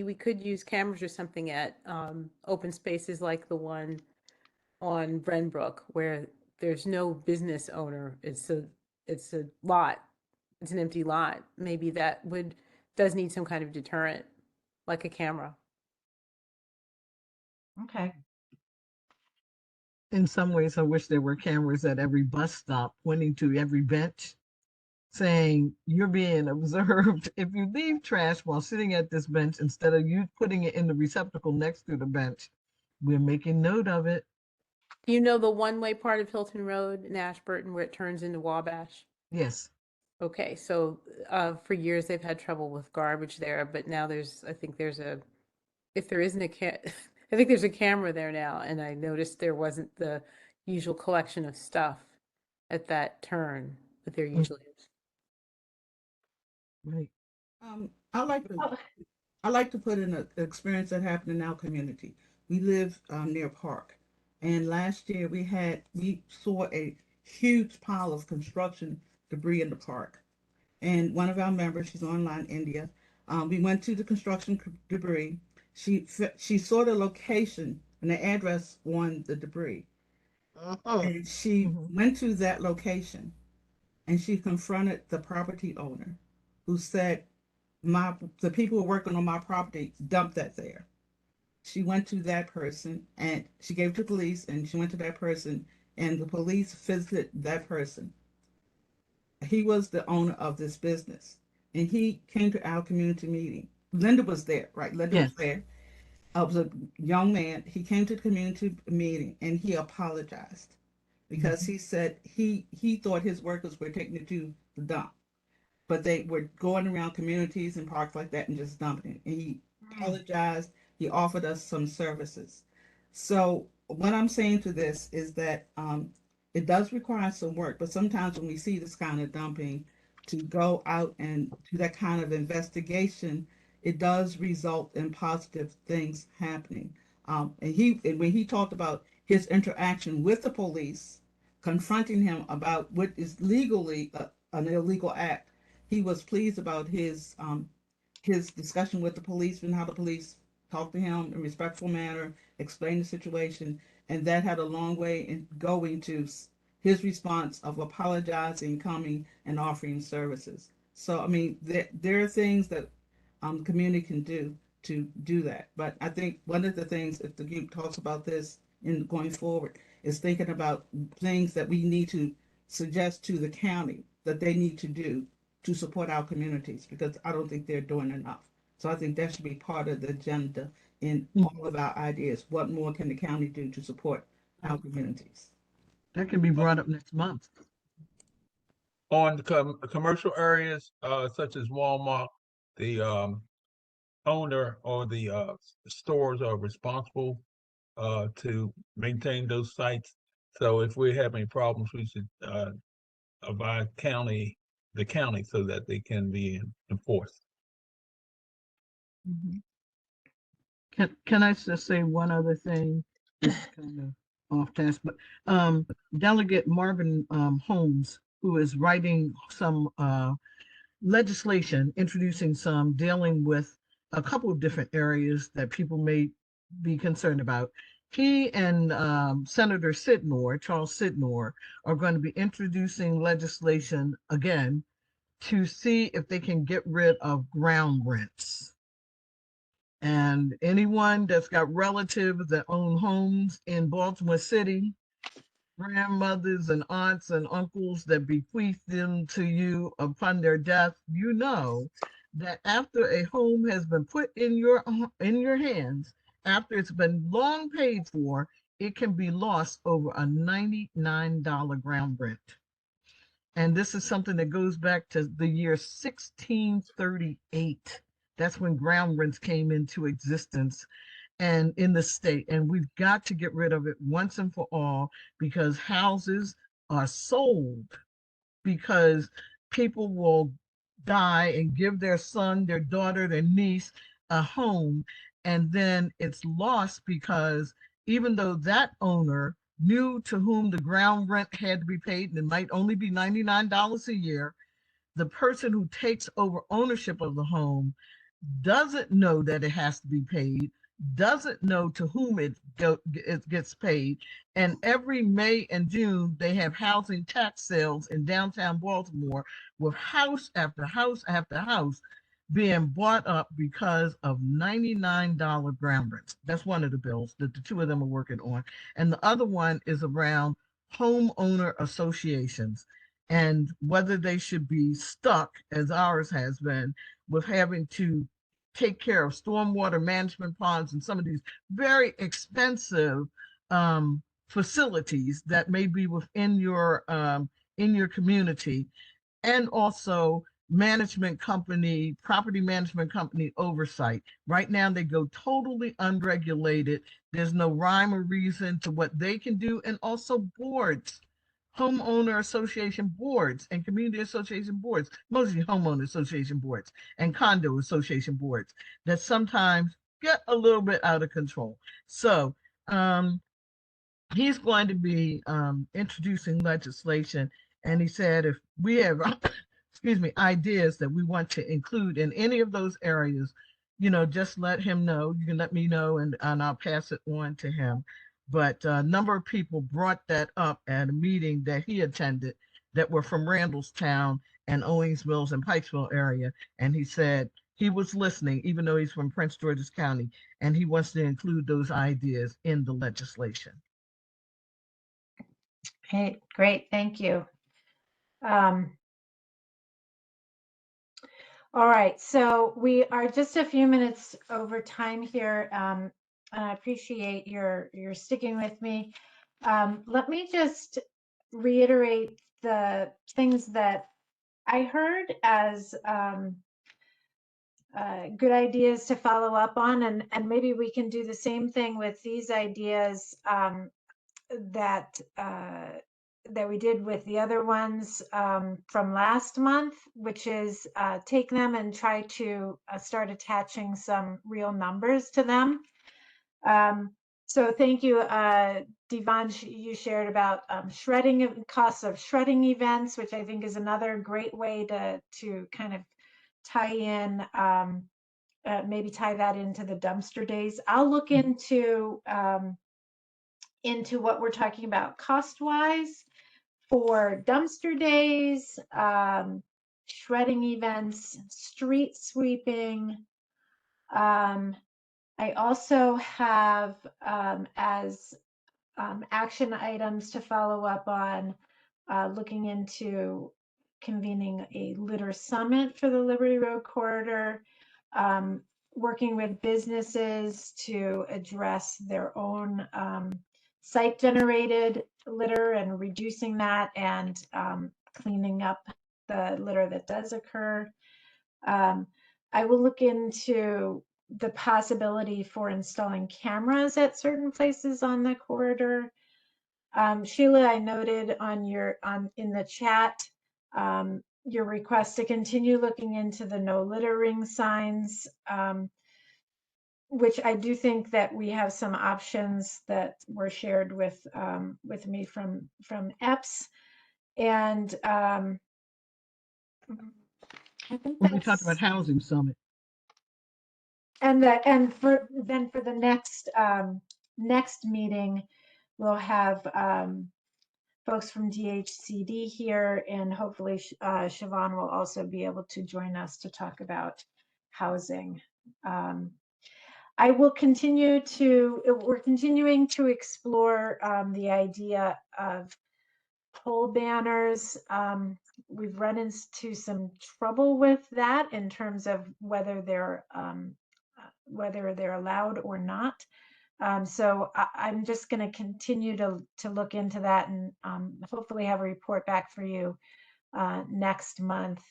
Speaker 4: we could use cameras or something at open spaces like the one on Brenbrook where there's no business owner. It's a lot. It's an empty lot. Maybe that does need some kind of deterrent, like a camera.
Speaker 1: Okay.
Speaker 10: In some ways, I wish there were cameras at every bus stop pointing to every bench saying you're being observed. If you leave trash while sitting at this bench, instead of you putting it in the receptacle next to the bench, we're making note of it.
Speaker 4: You know the one-way part of Hilton Road in Ashburton where it turns into Wabash?
Speaker 10: Yes.
Speaker 4: Okay, so for years they've had trouble with garbage there, but now I think there's a camera there now, and I noticed there wasn't the usual collection of stuff at that turn that there usually is.
Speaker 10: Right.
Speaker 2: I like to put in an experience that happened in our community. We live near a park, and last year we saw a huge pile of construction debris in the park. And one of our members, she's online, India, we went to the construction debris. She saw the location and the address on the debris, and she went to that location, and she confronted the property owner, who said, the people who are working on my property dumped that there. She went to that person and she gave it to police, and she went to that person, and the police visited that person. He was the owner of this business, and he came to our community meeting. Linda was there, right? Linda was there. I was a young man. He came to the community meeting and he apologized because he said he thought his workers were taking it to the dump, but they were going around communities and parks like that and just dumping it. And he apologized. He offered us some services. So what I'm saying to this is that it does require some work, but sometimes when we see this kind of dumping, to go out and do that kind of investigation, it does result in positive things happening. And when he talked about his interaction with the police, confronting him about what is legally an illegal act, he was pleased about his discussion with the police and how the police talked to him in a respectful manner, explained the situation, and that had a long way in going to his response of apologizing, coming, and offering services. So, I mean, there are things that the community can do to do that. But I think one of the things, if the group talks about this in going forward, is thinking about things that we need to suggest to the county that they need to do to support our communities, because I don't think they're doing enough. So I think that should be part of the agenda in all of our ideas. What more can the county do to support our communities?
Speaker 10: That can be brought up next month.
Speaker 11: On the commercial areas, such as Walmart, the owner or the stores are responsible to maintain those sites. So if we have any problems, we should advise county the county so that they can be enforced.
Speaker 10: Mhm. Can I just say one other thing? This is kind of off task, but Delegate Marvin Holmes, who is writing some legislation, introducing some dealing with a couple of different areas that people may be concerned about. He and Senator Sidnor, Charles Sidnor, are going to be introducing legislation again to see if they can get rid of ground rents. And anyone that's got relatives that own homes in Baltimore City, grandmothers and aunts and uncles that bequeath them to you upon their death, you know that after a home has been put in your hands, after it's been long paid for, it can be lost over a $99 ground rent. And this is something that goes back to the year 1638. That's when ground rents came into existence and in the state. And we've got to get rid of it once and for all, because houses are sold because people will die and give their son, their daughter, their niece a home. And then it's lost because even though that owner knew to whom the ground rent had to be paid, and it might only be $99 a year, the person who takes over ownership of the home doesn't know that it has to be paid, doesn't know to whom it gets paid. And every May and June, they have housing tax sales in downtown Baltimore with house after house after house being bought up because of $99 ground rents. That's one of the bills that the two of them are working on. And the other one is around homeowner associations and whether they should be stuck, as ours has been, with having to take care of stormwater management ponds and some of these very expensive facilities that may be within your community, and also management company, property management company oversight. Right now, they go totally unregulated. There's no rhyme or reason to what they can do, and also boards. Homeowner association boards and community association boards, mostly homeowner association boards and condo association boards that sometimes get a little bit out of control. So he's going to be introducing legislation, and he said if we have excuse me, ideas that we want to include in any of those areas, just let him know. You can let me know, and I'll pass it on to him. But a number of people brought that up at a meeting that he attended that were from Randallstown and Owings Mills and Pikesville area. And he said he was listening, even though he's from Prince George's County, and he wants to include those ideas in the legislation.
Speaker 1: Okay, great, thank you. All right, so we are just a few minutes over time here. And I appreciate your sticking with me. Let me just reiterate the things that I heard as good ideas to follow up on, and maybe we can do the same thing with these ideas that we did with the other ones from last month, which is take them and try to start attaching some real numbers to them. So thank you, Devon, you shared about shredding, costs of shredding events, which I think is another great way to kind of tie in, maybe tie that into the dumpster days. I'll look into what we're talking about cost-wise for dumpster days, shredding events, street sweeping. I also have as action items to follow up on looking into convening a litter summit for the Liberty Road corridor, working with businesses to address their own site-generated litter and reducing that, and cleaning up the litter that does occur. I will look into the possibility for installing cameras at certain places on the corridor. Sheila, I noted in the chat your request to continue looking into the no littering signs, which I do think that we have some options that were shared with me from EPS. And I think
Speaker 10: When we talked about
Speaker 1: that's,
Speaker 10: housing summit.
Speaker 1: and for the next meeting, we'll have folks from DHCD here, and hopefully Siobhan will also be able to join us to talk about housing. I will continue to, we're continuing to explore the idea of pole banners. We've run into some trouble with that in terms of whether they're allowed or not. So I'm just going to continue to look into that, and hopefully have a report back for you next month.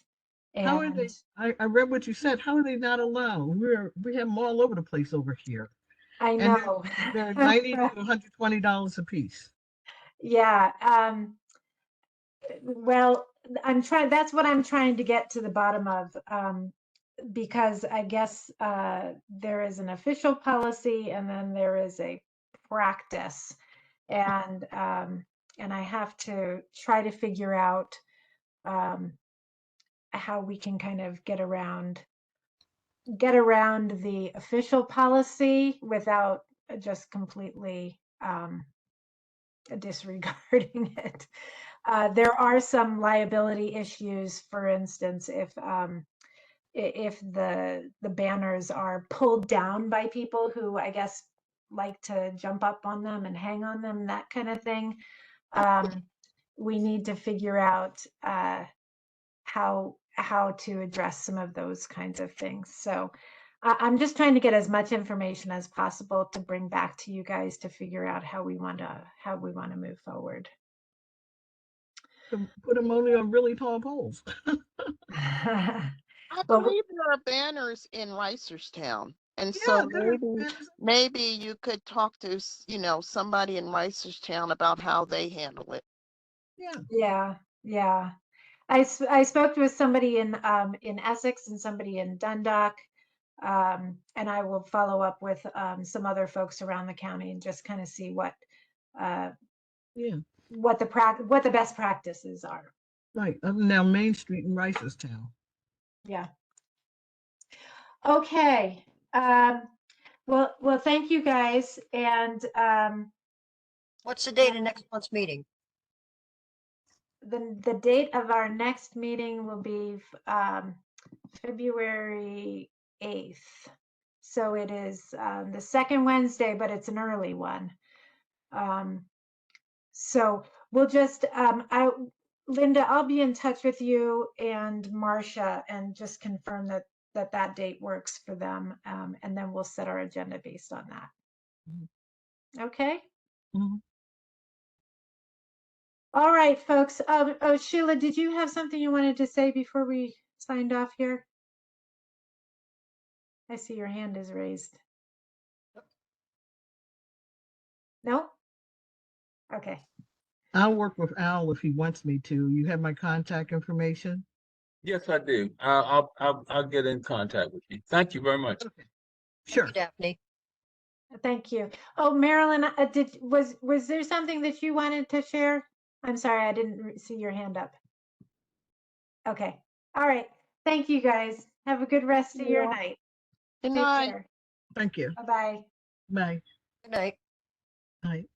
Speaker 10: How are they?
Speaker 1: And
Speaker 10: I read what you said. How are they not allowed? We have them all over the place over here.
Speaker 1: I
Speaker 10: And
Speaker 1: know.
Speaker 10: they're $90 to $120 a piece.
Speaker 1: Yeah. Well, that's what I'm trying to get to the bottom of, because I guess there is an official policy and then there is a practice, and I have to try to figure out how we can kind of get around the official policy without just completely disregarding it. There are some liability issues, for instance, if the banners are pulled down by people who, I guess, like to jump up on them and hang on them, that kind of thing. We need to figure out how to address some of those kinds of things. So I'm just trying to get as much information as possible to bring back to you guys to figure out how we want to move forward.
Speaker 10: To put them only on really tall poles.
Speaker 13: I
Speaker 1: Well,
Speaker 13: believe there are banners in Reisterstown. And
Speaker 10: Yeah,
Speaker 13: so
Speaker 10: there-
Speaker 13: maybe you could talk to, somebody in Reisterstown about how they handle it.
Speaker 1: Yeah. I spoke with somebody in Essex and somebody in Dundalk, and I will follow up with some other folks around the county and just kind of see what the best practices are.
Speaker 10: Right. Now Main Street in Reisterstown.
Speaker 1: Yeah. Okay. Well, thank you guys. And
Speaker 9: What's the date of next month's meeting?
Speaker 1: the date of our next meeting will be February 8th. So it is the second Wednesday, but it's an early one. So we'll just, Linda, I'll be in touch with you and Marcia and just confirm that date works for them. And then we'll set our agenda based on that. Okay.
Speaker 10: Mhm.
Speaker 1: All right, folks. Oh, Sheila, did you have something you wanted to say before we signed off here? I see your hand is raised. No? Okay.
Speaker 10: I'll work with Al if he wants me to. You have my contact information?
Speaker 11: Yes, I do. I'll get in contact with you. Thank you very much.
Speaker 10: Sure.
Speaker 9: Thank you, Daphne.
Speaker 1: Thank you. Oh, Marilyn, was there something that you wanted to share? I'm sorry, I didn't see your hand up. Okay. All right. Thank you, guys. Have a good rest of your night.
Speaker 13: Good
Speaker 1: Take
Speaker 13: night.
Speaker 1: care.
Speaker 10: Thank you.
Speaker 1: Bye-bye.
Speaker 10: Bye.
Speaker 9: Good night.
Speaker 10: Bye.